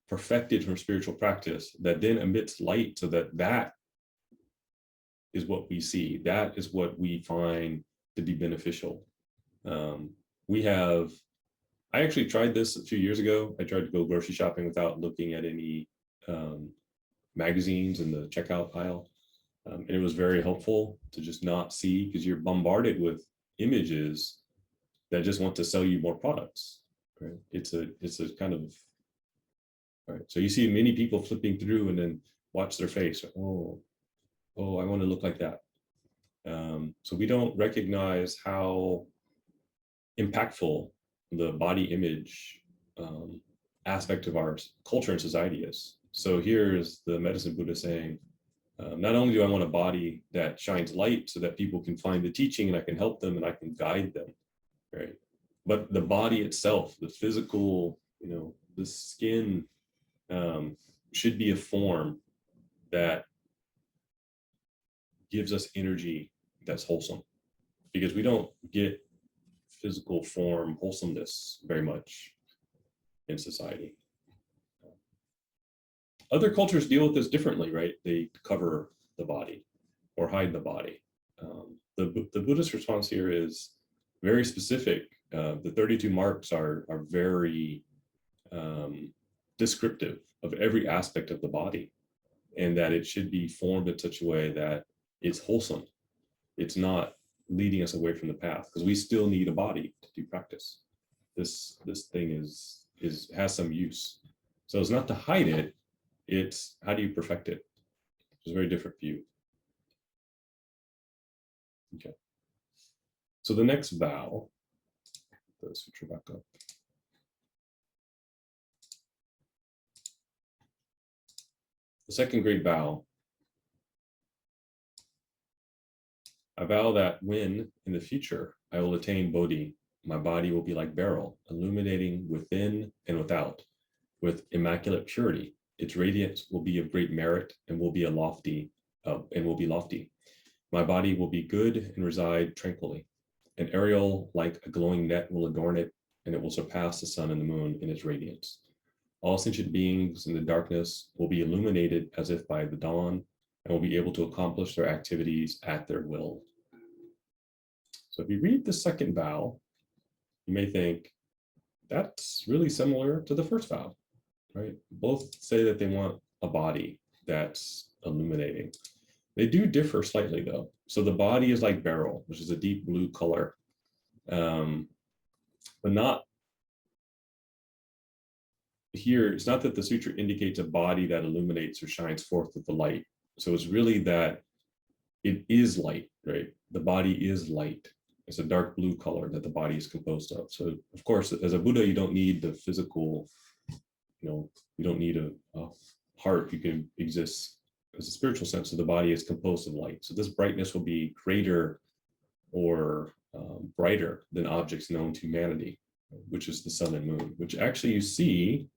perfected from spiritual practice that then emits light, so that is what we see. That is what we find to be beneficial. We have I actually tried this a few years ago. I tried to go grocery shopping without looking at any magazines in the checkout aisle. And it was very helpful to just not see, because you're bombarded with images that just want to sell you more products. Right? It's a kind of, right. So you see many people flipping through and then watch their face. Oh, I want to look like that. So we don't recognize how impactful the body image aspect of our culture and society is. So here's the medicine Buddha saying, not only do I want a body that shines light so that people can find the teaching and I can help them and I can guide them, right? But the body itself, the physical, the skin should be a form that gives us energy that's wholesome, because we don't get physical form wholesomeness very much in society. Other cultures deal with this differently, right? They cover the body or hide the body. The Buddhist response here is very specific. The 32 marks are very descriptive of every aspect of the body, and that it should be formed in such a way that it's wholesome. It's not leading us away from the path, because we still need a body to do practice. This thing has some use. So it's not to hide it, it's how do you perfect it? It's a very different view. Okay. So the next vow, the sutra back up. The second great vow, I vow that when in the future I will attain Bodhi, my body will be like beryl, illuminating within and without with immaculate purity. Its radiance will be of great merit and will be lofty. My body will be good and reside tranquilly. An aureole like a glowing net will adorn it, and it will surpass the sun and the moon in its radiance. All sentient beings in the darkness will be illuminated as if by the dawn, and will be able to accomplish their activities at their will. So if you read the second vow, you may think that's really similar to the first vow, right? Both say that they want a body that's illuminating. They do differ slightly though. So the body is like beryl, which is a deep blue color, but not here. It's not that the sutra indicates a body that illuminates or shines forth with the light. So it's really that it is light, right? The body is light. It's a dark blue color that the body is composed of. So of course, as a Buddha, you don't need the physical, you don't need a heart. You can exist as a spiritual sense. So the body is composed of light. So this brightness will be greater or brighter than objects known to humanity, which is the sun and moon, which actually you see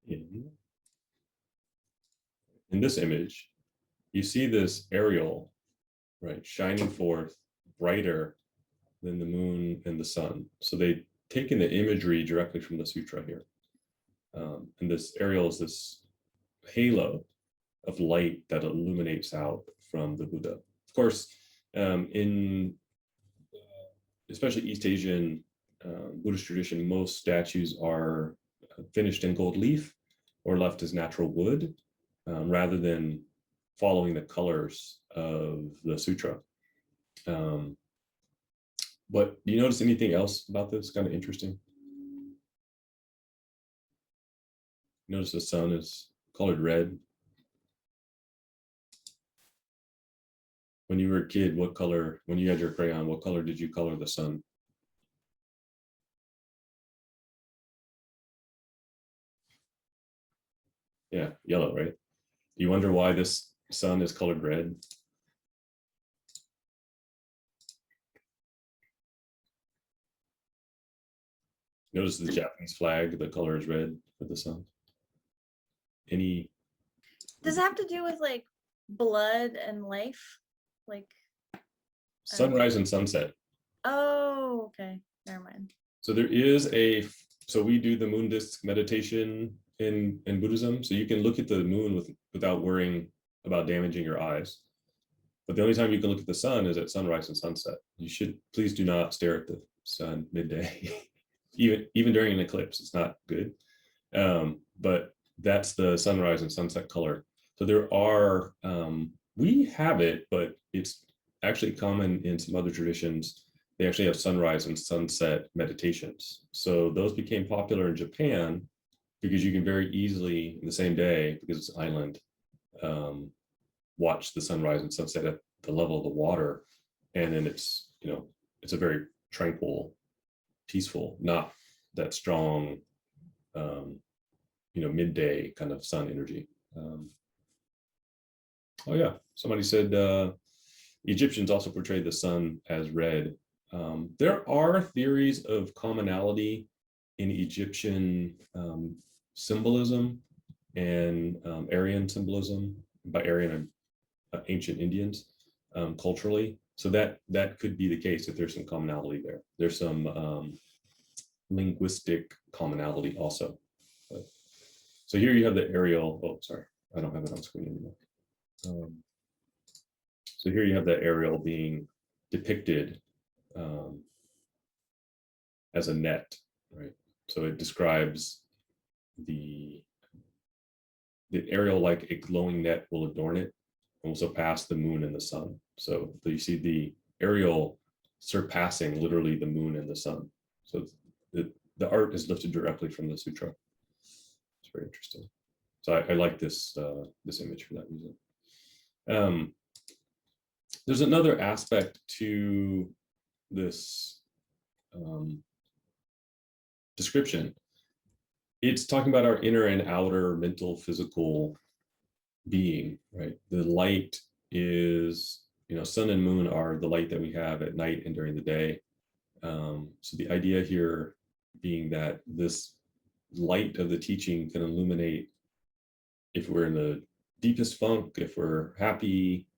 in this image. You see this aureole, right, shining forth brighter than the moon and the sun. So they've taken the imagery directly from the sutra here. And this aureole is this halo of light that illuminates out from the Buddha. Of course, in especially East Asian Buddhist tradition, most statues are finished in gold leaf or left as natural wood, rather than following the colors of the sutra. But do you notice anything else about this kind of interesting? Notice the sun is colored red. When you were a kid, what color, when you had your crayon, what color did you color the sun? Yeah, yellow, right? Do you wonder why this sun is colored red? Notice the Japanese flag, the color is red for the sun. Any? Does it have to do with like blood and life? Like sunrise and sunset. Oh, okay. Never mind. So there is so we do the moon disk meditation in Buddhism. So you can look at the moon without worrying about damaging your eyes. But the only time you can look at the sun is at sunrise and sunset. You should please do not stare at the sun midday. even during an eclipse, it's not good. But that's the sunrise and sunset color. So there are, we have it, but it's actually common in some other traditions. They actually have sunrise and sunset meditations. So those became popular in Japan because you can very easily, in the same day, because it's an island, watch the sunrise and sunset at the level of the water. And then it's, it's a very tranquil, peaceful, not that strong, midday kind of sun energy. Oh yeah, somebody said Egyptians also portrayed the sun as red. There are theories of commonality in Egyptian symbolism and Aryan symbolism. By Aryan, ancient Indians, culturally. So that could be the case if there's some commonality there. There's some linguistic commonality also. So here you have the aerial. Oh, sorry, I don't have it on screen anymore. So here you have the aerial being depicted as a net, right? So it describes the aerial like a glowing net will adorn it, and will surpass the moon and the sun. So you see the aerial surpassing literally the moon and the sun. So the art is lifted directly from the sutra. It's very interesting. So I like this this image for that reason. There's another aspect to this description. It's talking about our inner and outer mental, physical being, right? The light is, sun and moon are the light that we have at night and during the day. So the idea here being that this light of the teaching can illuminate if we're in the deepest funk, if we're happy,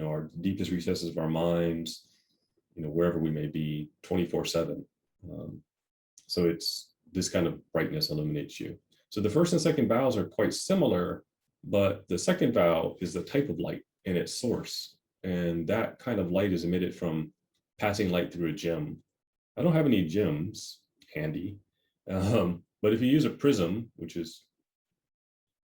our deepest recesses of our minds, wherever we may be, 24/7. So it's this kind of brightness illuminates you. So the first and second vows are quite similar, but the second vow is the type of light and its source. And that kind of light is emitted from passing light through a gem. I don't have any gems handy, but if you use a prism, which is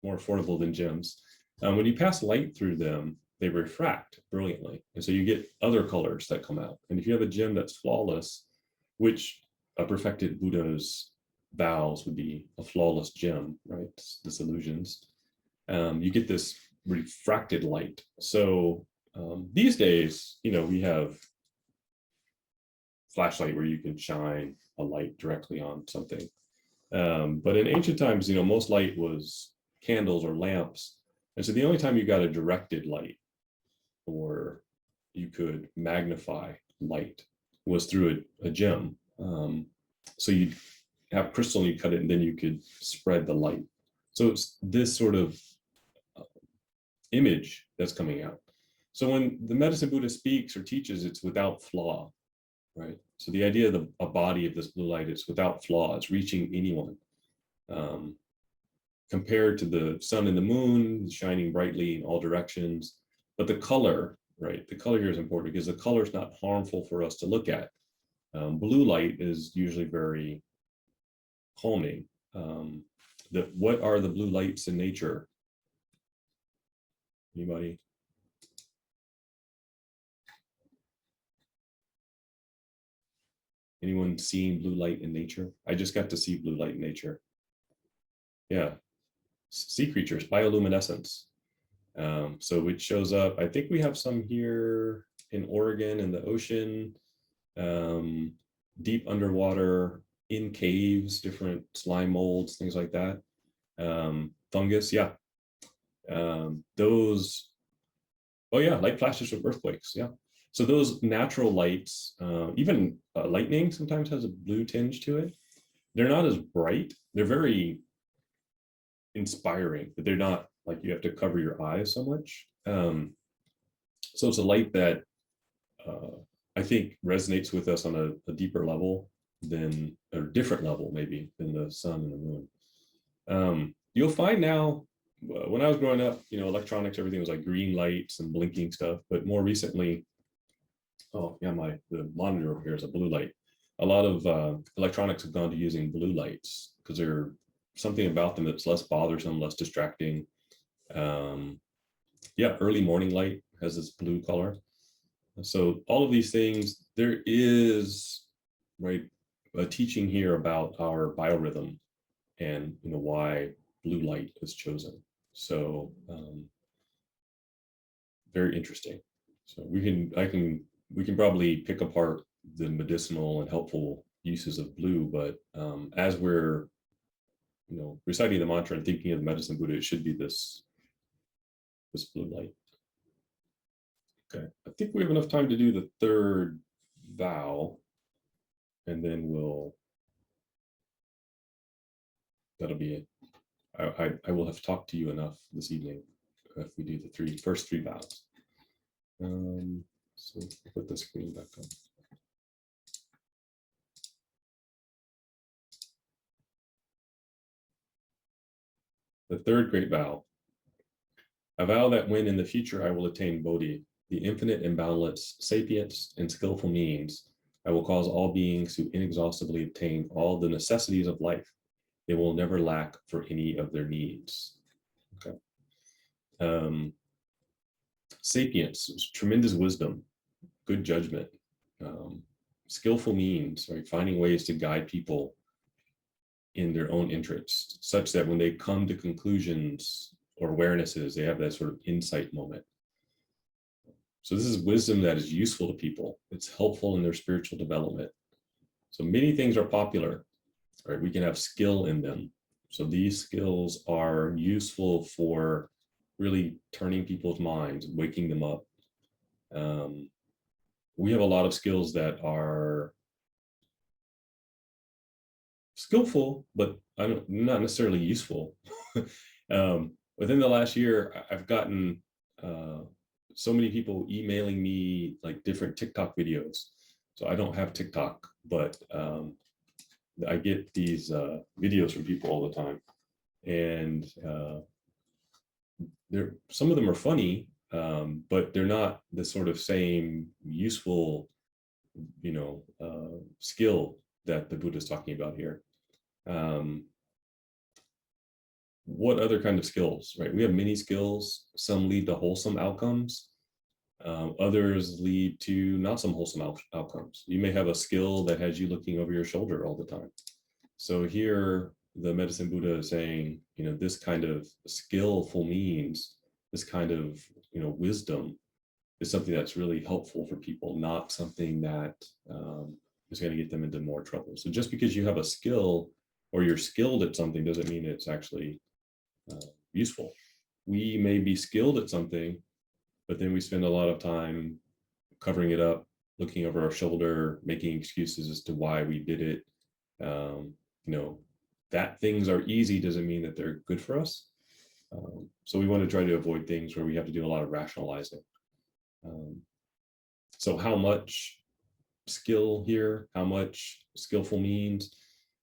more affordable than gems, when you pass light through them, they refract brilliantly. And so you get other colors that come out. And if you have a gem that's flawless, which a perfected Buddha's vows would be a flawless gem, right? This illusions. You get this refracted light. So these days, we have flashlight where you can shine a light directly on something. But in ancient times, most light was candles or lamps. And so the only time you got a directed light or you could magnify light was through a gem. So you'd have crystal and you cut it and then you could spread the light. So it's this sort of image that's coming out. So when the medicine Buddha speaks or teaches, it's without flaw, right? So the idea of a body of this blue light is without flaw, it's reaching anyone. Compared to the sun and the moon, shining brightly in all directions. But the color, right? The color here is important because the color is not harmful for us to look at. Blue light is usually very calming. What are the blue lights in nature? Anybody? Anyone seeing blue light in nature? I just got to see blue light in nature. Yeah, sea creatures, bioluminescence. So it shows up, I think we have some here in Oregon in the ocean, deep underwater, in caves, different slime molds, things like that. Fungus, yeah. Those, oh yeah, light flashes from earthquakes, yeah. So those natural lights, even lightning sometimes has a blue tinge to it. They're not as bright. They're very inspiring, but they're not like you have to cover your eyes so much. So it's a light that I think resonates with us on a deeper level than, or different level maybe, than the sun and the moon. You'll find now, when I was growing up, electronics, everything was like green lights and blinking stuff, but more recently, oh yeah, the monitor over here is a blue light. a lot of electronics have gone to using blue lights because they're something about them that's less bothersome, less distracting. Yeah, early morning light has this blue color. So all of these things, there is, right, a teaching here about our biorhythm and why blue light is chosen. So very interesting. So we can probably pick apart the medicinal and helpful uses of blue, but as we're reciting the mantra and thinking of the medicine Buddha, it should be this blue light. Okay, I think we have enough time to do the third vow, and then that'll be it. I will have talked to you enough this evening if we do the first three vows. So put the screen back on. The third great vow. I vow that when in the future I will attain Bodhi, the infinite and boundless sapience and skillful means, I will cause all beings to inexhaustibly obtain all the necessities of life. They will never lack for any of their needs. Okay. Sapience, tremendous wisdom, good judgment, skillful means, right? Finding ways to guide people in their own interests, such that when they come to conclusions or awarenesses, they have that sort of insight moment. So this is wisdom that is useful to people. It's helpful in their spiritual development. So many things are popular, right? We can have skill in them. So these skills are useful for really turning people's minds, waking them up. We have a lot of skills that are skillful, but not necessarily useful. Within the last year, I've gotten so many people emailing me like different TikTok videos. So I don't have TikTok, but I get these videos from people all the time, and some of them are funny, but they're not the sort of same useful, skill that the Buddha is talking about here. What other kind of skills, right? We have many skills. Some lead to wholesome outcomes. Others lead to not some wholesome outcomes. You may have a skill that has you looking over your shoulder all the time. So here, the medicine Buddha is saying, this kind of skillful means, this kind of, wisdom is something that's really helpful for people, not something that is going to get them into more trouble. So just because you have a skill or you're skilled at something doesn't mean it's actually useful. We may be skilled at something, but then we spend a lot of time covering it up, looking over our shoulder, making excuses as to why we did it. That things are easy doesn't mean that they're good for us. So we want to try to avoid things where we have to do a lot of rationalizing. So how much skill here, how much skillful means?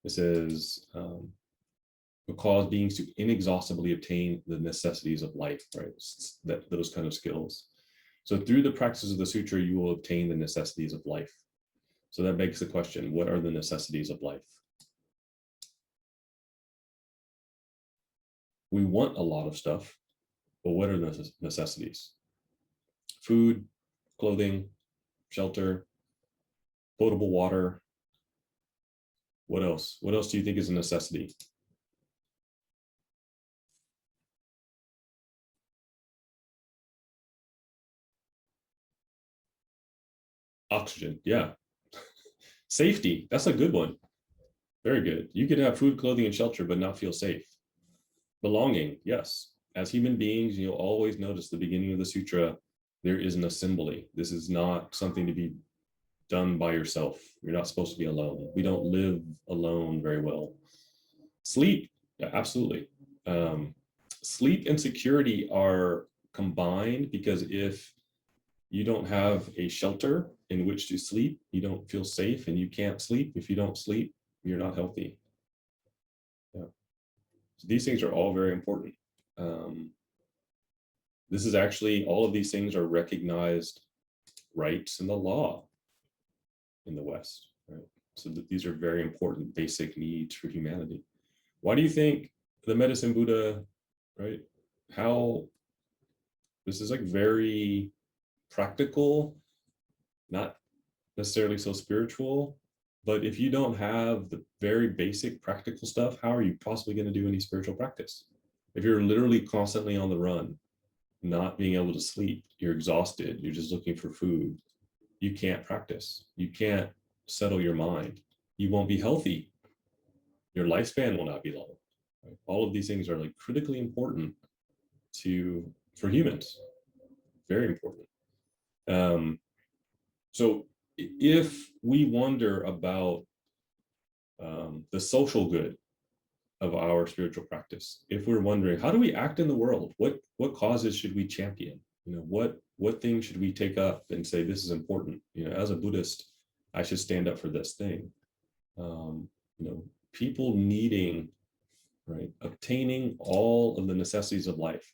It says, will cause beings to inexhaustibly obtain the necessities of life, right? Those kind of skills. So through the practices of the sutra, you will obtain the necessities of life. So that begs the question, what are the necessities of life? We want a lot of stuff, but what are the necessities? Food, clothing, shelter, potable water. What else? What else do you think is a necessity? Oxygen, yeah. Safety, that's a good one. Very good. You could have food, clothing, and shelter, but not feel safe. Belonging, yes. As human beings, you'll always notice the beginning of the sutra, there is an assembly. This is not something to be done by yourself. You're not supposed to be alone. We don't live alone very well. Sleep, yeah, absolutely. Sleep and security are combined because if you don't have a shelter in which to sleep, you don't feel safe, and you can't sleep. If you don't sleep, you're not healthy. Yeah. So these things are all very important. This is actually, all of these things are recognized rights in the law in the West, right? So that these are very important basic needs for humanity. Why do you think the medicine Buddha, right? How this is like very practical, not necessarily so spiritual. But if you don't have the very basic practical stuff, how are you possibly going to do any spiritual practice? If you're literally constantly on the run, not being able to sleep, you're exhausted, you're just looking for food, you can't practice. You can't settle your mind. You won't be healthy. Your lifespan will not be long. Right? All of these things are like critically important for humans. Very important. So if we wonder about the social good of our spiritual practice, if we're wondering how do we act in the world, what causes should we champion, what things should we take up and say this is important, as a Buddhist I should stand up for this thing. People needing, right, obtaining all of the necessities of life,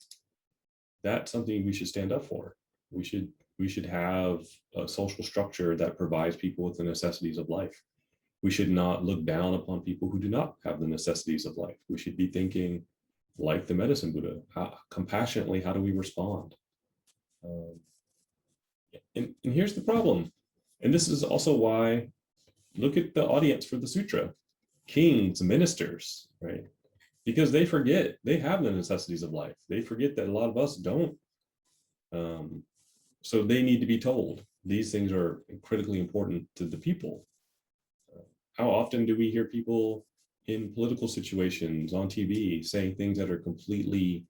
that's something we should stand up for. We should have a social structure that provides people with the necessities of life. We should not look down upon people who do not have the necessities of life. We should be thinking like the medicine Buddha, compassionately, how do we respond? And here's the problem. And this is also why, look at the audience for the sutra, kings, ministers, right? Because they forget they have the necessities of life. They forget that a lot of us don't. So they need to be told these things are critically important to the people. How often do we hear people in political situations on TV saying things that are completely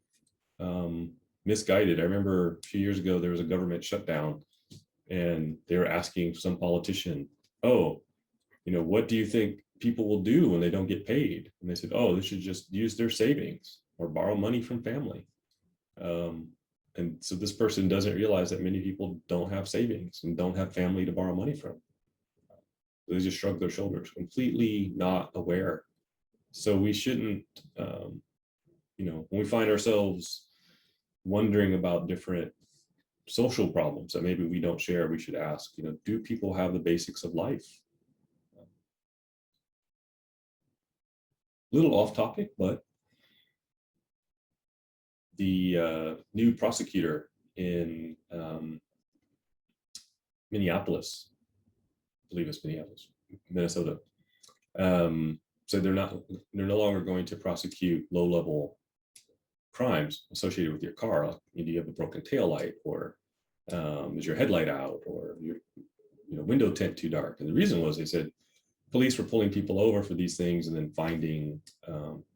misguided? I remember a few years ago, there was a government shutdown and they were asking some politician, oh, what do you think people will do when they don't get paid? And they said, oh, they should just use their savings or borrow money from family. And so this person doesn't realize that many people don't have savings and don't have family to borrow money from. They just shrug their shoulders, completely not aware. So we shouldn't, when we find ourselves wondering about different social problems that maybe we don't share, we should ask, do people have the basics of life? A little off topic, but the new prosecutor in Minneapolis, I believe it's Minneapolis, Minnesota, said they're no longer going to prosecute low-level crimes associated with your car. Like, do you have a broken tail light, or is your headlight out, or your window tint too dark? And the reason was, they said police were pulling people over for these things and then finding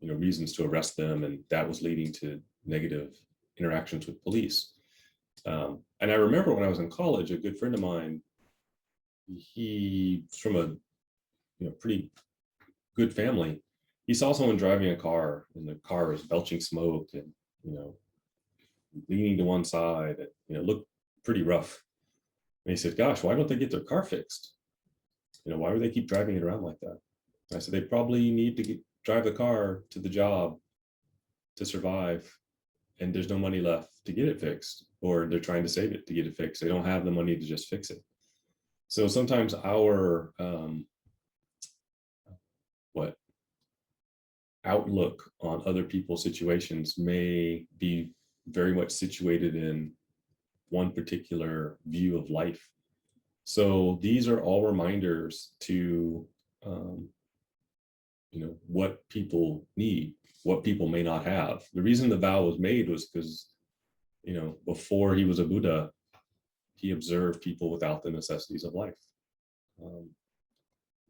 reasons to arrest them, and that was leading to negative interactions with police. And I remember when I was in college, a good friend of mine, he's from a pretty good family. He saw someone driving a car, and the car was belching smoke and leaning to one side, and looked pretty rough. And he said, "Gosh, why don't they get their car fixed? Why would they keep driving it around like that?" And I said, "They probably need to drive the car to the job to survive, and there's no money left to get it fixed, or they're trying to save it to get it fixed. They don't have the money to just fix it." So sometimes our outlook on other people's situations may be very much situated in one particular view of life. So these are all reminders to what people need, what people may not have. The reason the vow was made was because before he was a Buddha, he observed people without the necessities of life.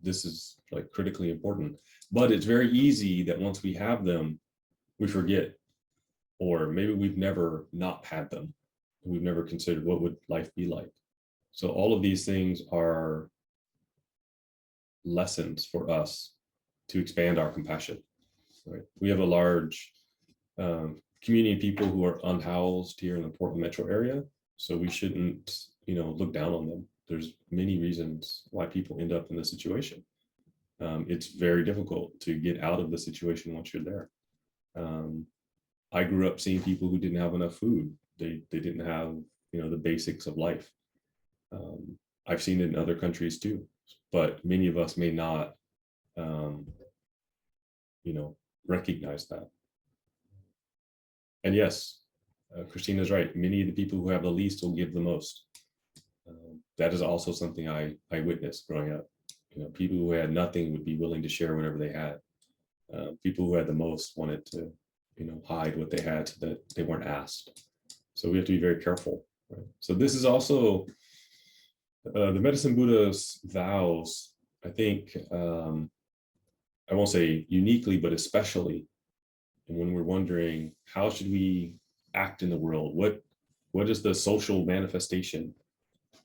This is like critically important, but it's very easy that once we have them, we forget, or maybe we've never not had them. We've never considered what would life be like. So all of these things are lessons for us to expand our compassion. Right? We have a large community of people who are unhoused here in the Portland metro area, so we shouldn't, look down on them. There's many reasons why people end up in this situation. It's very difficult to get out of the situation once you're there. I grew up seeing people who didn't have enough food. They didn't have, the basics of life. I've seen it in other countries too. but many of us may not, recognize that. And yes, Christina's right. Many of the people who have the least will give the most. That is also something I witnessed growing up. People who had nothing would be willing to share whatever they had. People who had the most wanted to, hide what they had so that they weren't asked. So we have to be very careful. Right? So this is also the Medicine Buddha's vows. I think I won't say uniquely, but especially, and when we're wondering how should we act in the world, what is the social manifestation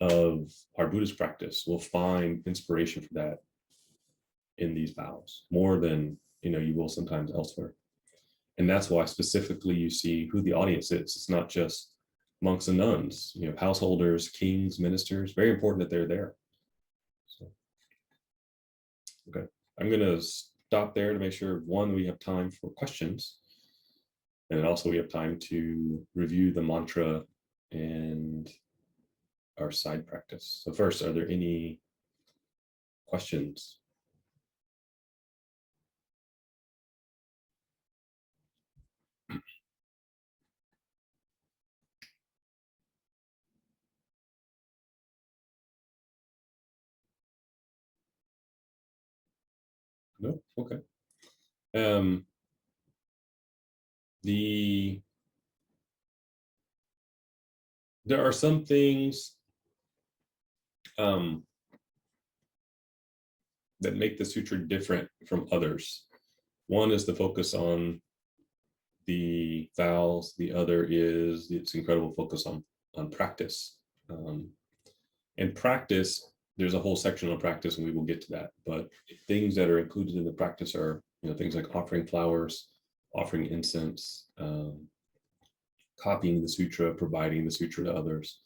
of our Buddhist practice? We'll find inspiration for that in these vows more than you will sometimes elsewhere. And that's why specifically you see who the audience is. It's not just monks and nuns, householders, kings, ministers. Very important that they're there. So, okay, I'm going to stop there to make sure, one, we have time for questions, and also we have time to review the mantra and our side practice. So first, are there any questions? No? Okay. There are some things that make the sutra different from others. One is the focus on the vows. The other is its incredible focus on practice. And practice, there's a whole section on practice, and we will get to that. But things that are included in the practice are, things like offering flowers, offering incense, copying the sutra, providing the sutra to others,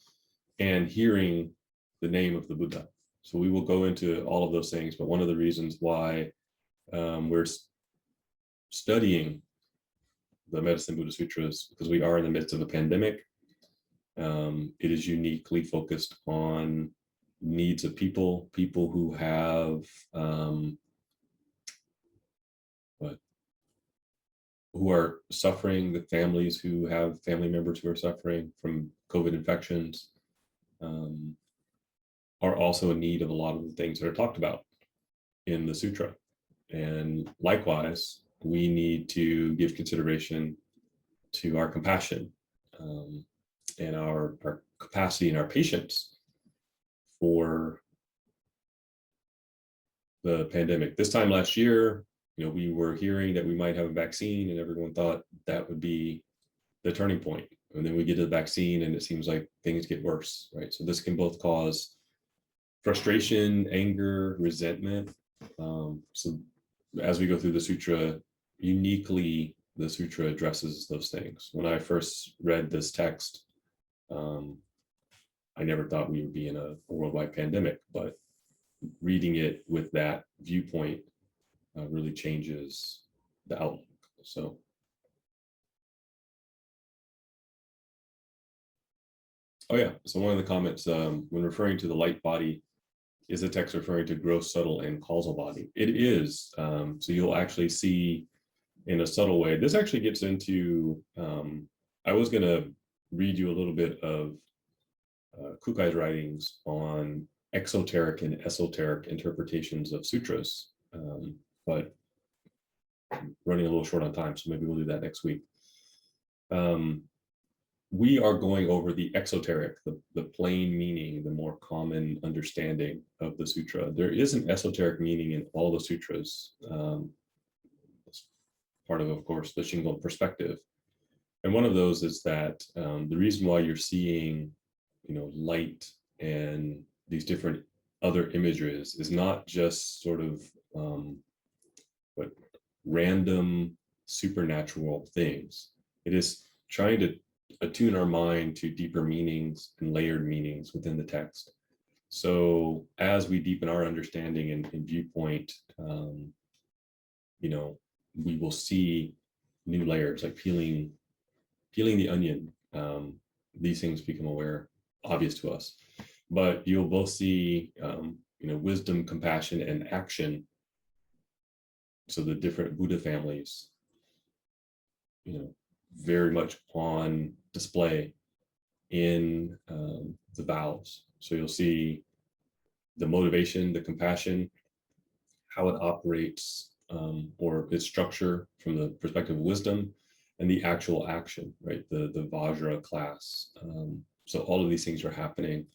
and hearing the name of the Buddha. So we will go into all of those things. But one of the reasons why we're studying the Medicine Buddha Sutras, because we are in the midst of a pandemic. It is uniquely focused on needs of people who have who are suffering, the families who have family members who are suffering from COVID infections, are also in need of a lot of the things that are talked about in the sutra. And likewise, we need to give consideration to our compassion and our capacity and our patience for the pandemic. This time last year, we were hearing that we might have a vaccine, and everyone thought that would be the turning point. And then we get to the vaccine, and it seems like things get worse, right? So this can both cause frustration, anger, resentment. So as we go through the sutra, uniquely, the sutra addresses those things. When I first read this text, I never thought we would be in a worldwide pandemic, but reading it with that viewpoint really changes the outlook. So, oh yeah. So one of the comments, when referring to the light body, is the text referring to gross, subtle, and causal body? It is. So you'll actually see in a subtle way. This actually gets into, I was going to read you a little bit of Kukai's writings on exoteric and esoteric interpretations of sutras, but I'm running a little short on time, so maybe we'll do that next week. We are going over the exoteric, the plain meaning, the more common understanding of the sutra. There is an esoteric meaning in all the sutras. It's part of course, the Shingon perspective. And one of those is that the reason why you're seeing, light and these different other imageries is not just sort of but random supernatural things. It is trying to attune our mind to deeper meanings and layered meanings within the text. So as we deepen our understanding and viewpoint, we will see new layers, like peeling the onion. These things become obvious to us. But you'll both see wisdom, compassion, and action. So the different Buddha families, very much on display in the vows. So you'll see the motivation, the compassion, how it operates, or its structure from the perspective of wisdom, and the actual action, right? The Vajra class. So all of these things are happening,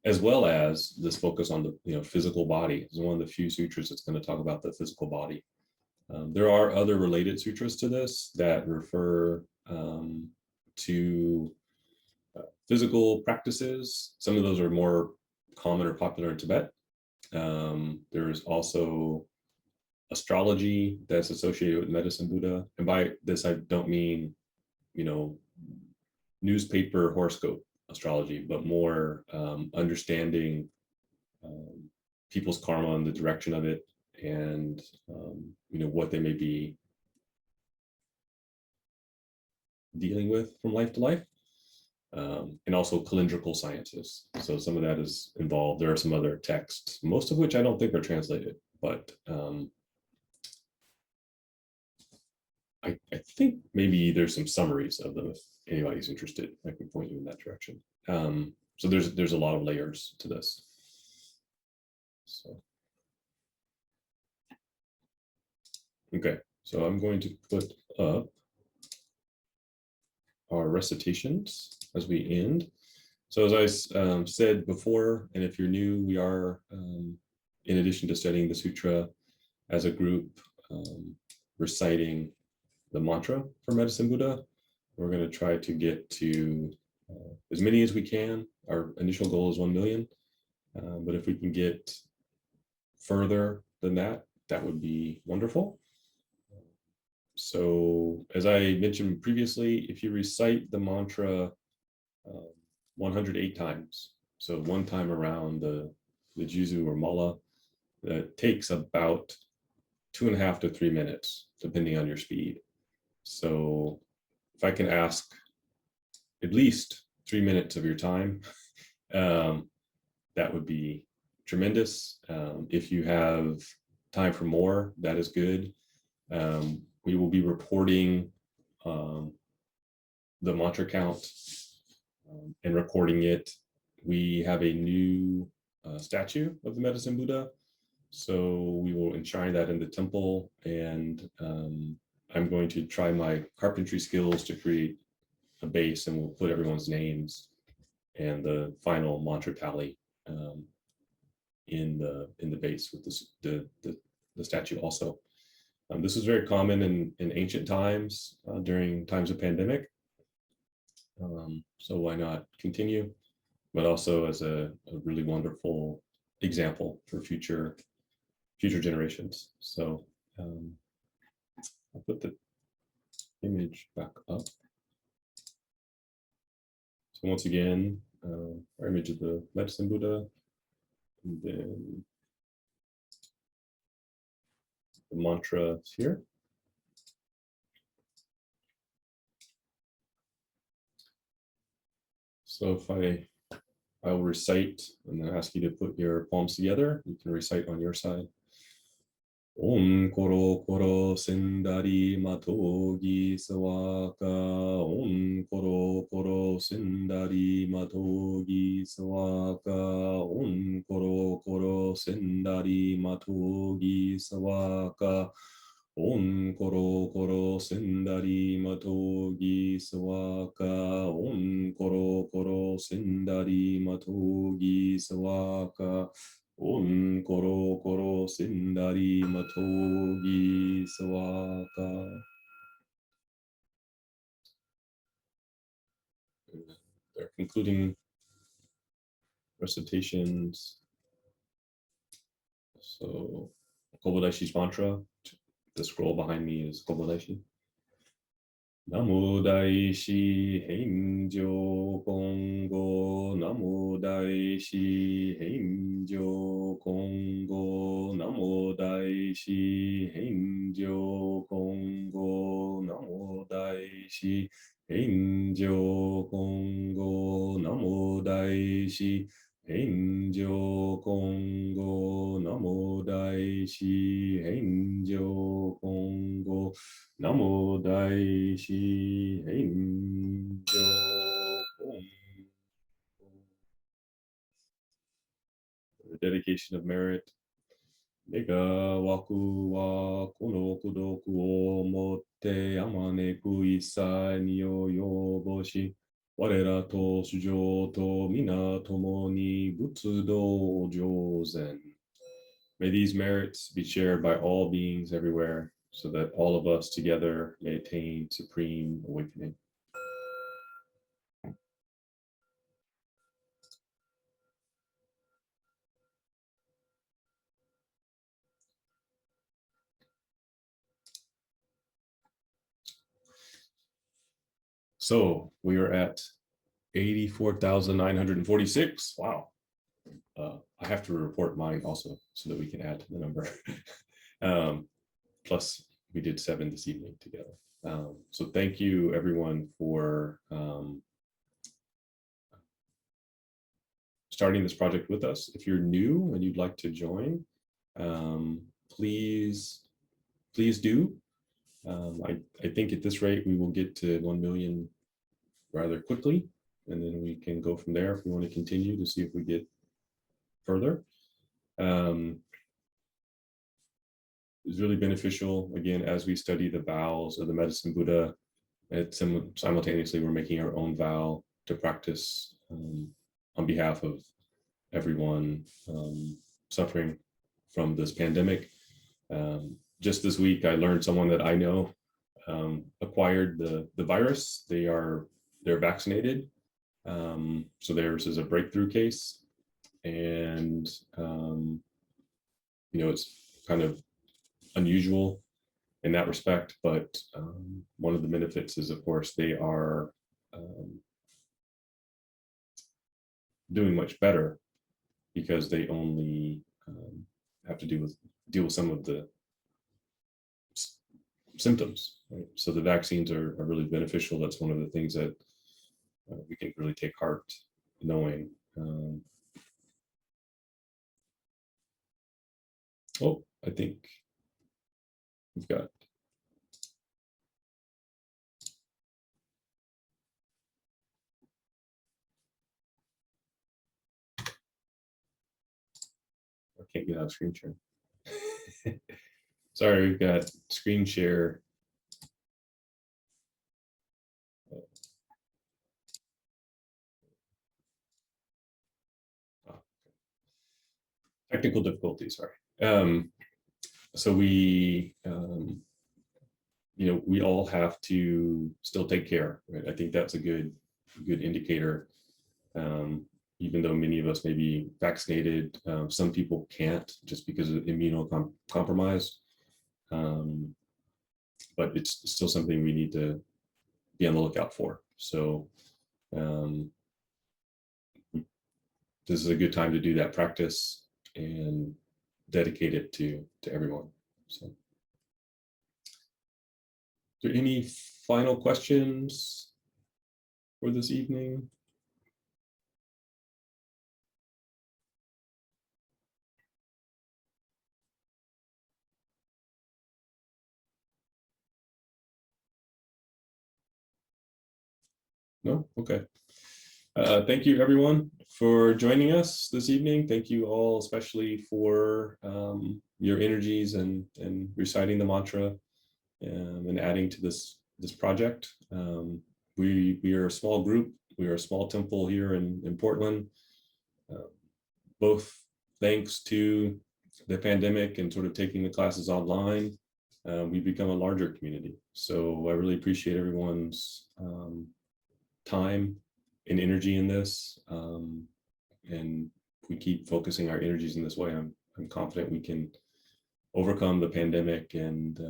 as well as this focus on the physical body. It's one of the few sutras that's going to talk about the physical body. There are other related sutras to this that refer to physical practices. Some of those are more common or popular in Tibet. There's also astrology that's associated with medicine Buddha. And by this, I don't mean, newspaper horoscope astrology, but more understanding people's karma and the direction of it, and what they may be dealing with from life to life, and also calendrical sciences. So some of that is involved. There are some other texts, most of which I don't think are translated, but I think maybe there's some summaries of them if anybody's interested. I can point you in that direction. So there's a lot of layers to this. So okay, so I'm going to put up our recitations as we end. So as I said before, and if you're new, we are, in addition to studying the sutra as a group, reciting the mantra for Medicine Buddha. We're going to try to get to as many as we can. Our initial goal is 1 million, but if we can get further than that, that would be wonderful. So as I mentioned previously, if you recite the mantra 108 times, so one time around the Jizu or Mala, that takes about 2.5 to 3 minutes, depending on your speed. So if I can ask at least 3 minutes of your time, that would be tremendous. If you have time for more, that is good. We will be reporting the mantra count and recording it. We have a new statue of the Medicine Buddha, so we will enshrine that in the temple, and I'm going to try my carpentry skills to create a base, and we'll put everyone's names and the final mantra tally in the base with the statue also. This was very common in ancient times during times of pandemic. So why not continue, but also as a really wonderful example for future generations. So I'll put the image back up. So once again, our image of the Medicine Buddha, and then the mantra here. So if I will recite and then ask you to put your palms together, you can recite on your side. Om koro koro sendari matogi sawaka. Om koro koro sendari matogi sawaka. Om koro koro sendari matogi sawaka. Om koro koro sendari matogi sawaka. Om koro koro sendari matogi sawaka. Om koro koro sendari matogi sawaka. They're concluding recitations. So Kobodaishi's mantra, the scroll behind me is Kobodaishi. Namo Daishi Henjo Kongo. Namo Daishi Henjo Kongo. Namo Daishi Henjo Kongo. Namo Daishi Henjo Kongo. Namo Daishi 返上今後ナモ大師返上今後ナモ大師返上今後 The dedication of merit. 願わくはこの功徳をもってあまねく一切に及ぼし、我らと主上と皆共に仏道上善。May these merits be shared by all beings everywhere, so that all of us together may attain supreme awakening. So we are at 84,946. Wow. I have to report mine also so that we can add to the number. Plus, we did 7 this evening together. So thank you, everyone, for starting this project with us. If you're new and you'd like to join, please do. I think at this rate, we will get to 1 million rather quickly, and then we can go from there if we want to continue to see if we get further. It's really beneficial, again, as we study the vows of the Medicine Buddha. Simultaneously, we're making our own vow to practice on behalf of everyone suffering from this pandemic. Just this week, I learned someone that I know acquired the virus. They're vaccinated, so theirs is a breakthrough case, and it's kind of unusual in that respect, but one of the benefits is, of course, they are doing much better because they only have to deal with some of the symptoms, right? So the vaccines are really beneficial. That's one of the things that we can really take heart knowing. I think we've got I can't get out of screen share. Sorry, we've got screen share. Technical difficulties, sorry. So we, we all have to still take care, right? I think that's a good indicator. Even though many of us may be vaccinated, some people can't just because of immunocompromise. But it's still something we need to be on the lookout for. So this is a good time to do that practice and dedicate it to everyone. So, are there any final questions for this evening? No? Okay. Thank you, everyone, for joining us this evening. Thank you all, especially for your energies and reciting the mantra and adding to this project. We are a small group. We are a small temple here in Portland. Both thanks to the pandemic and sort of taking the classes online, we've become a larger community. So I really appreciate everyone's time and energy in this. And if we keep focusing our energies in this way, I'm confident we can overcome the pandemic. And,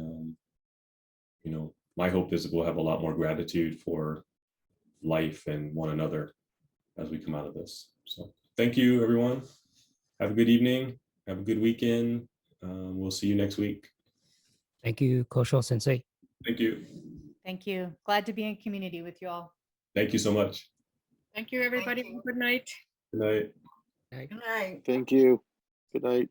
my hope is that we'll have a lot more gratitude for life and one another as we come out of this. So thank you, everyone. Have a good evening. Have a good weekend. We'll see you next week. Thank you, Kosho Sensei. Thank you. Thank you. Glad to be in community with you all. Thank you so much. Thank you, everybody. Good night. Good night. Night. Good night. Thank you. Good night.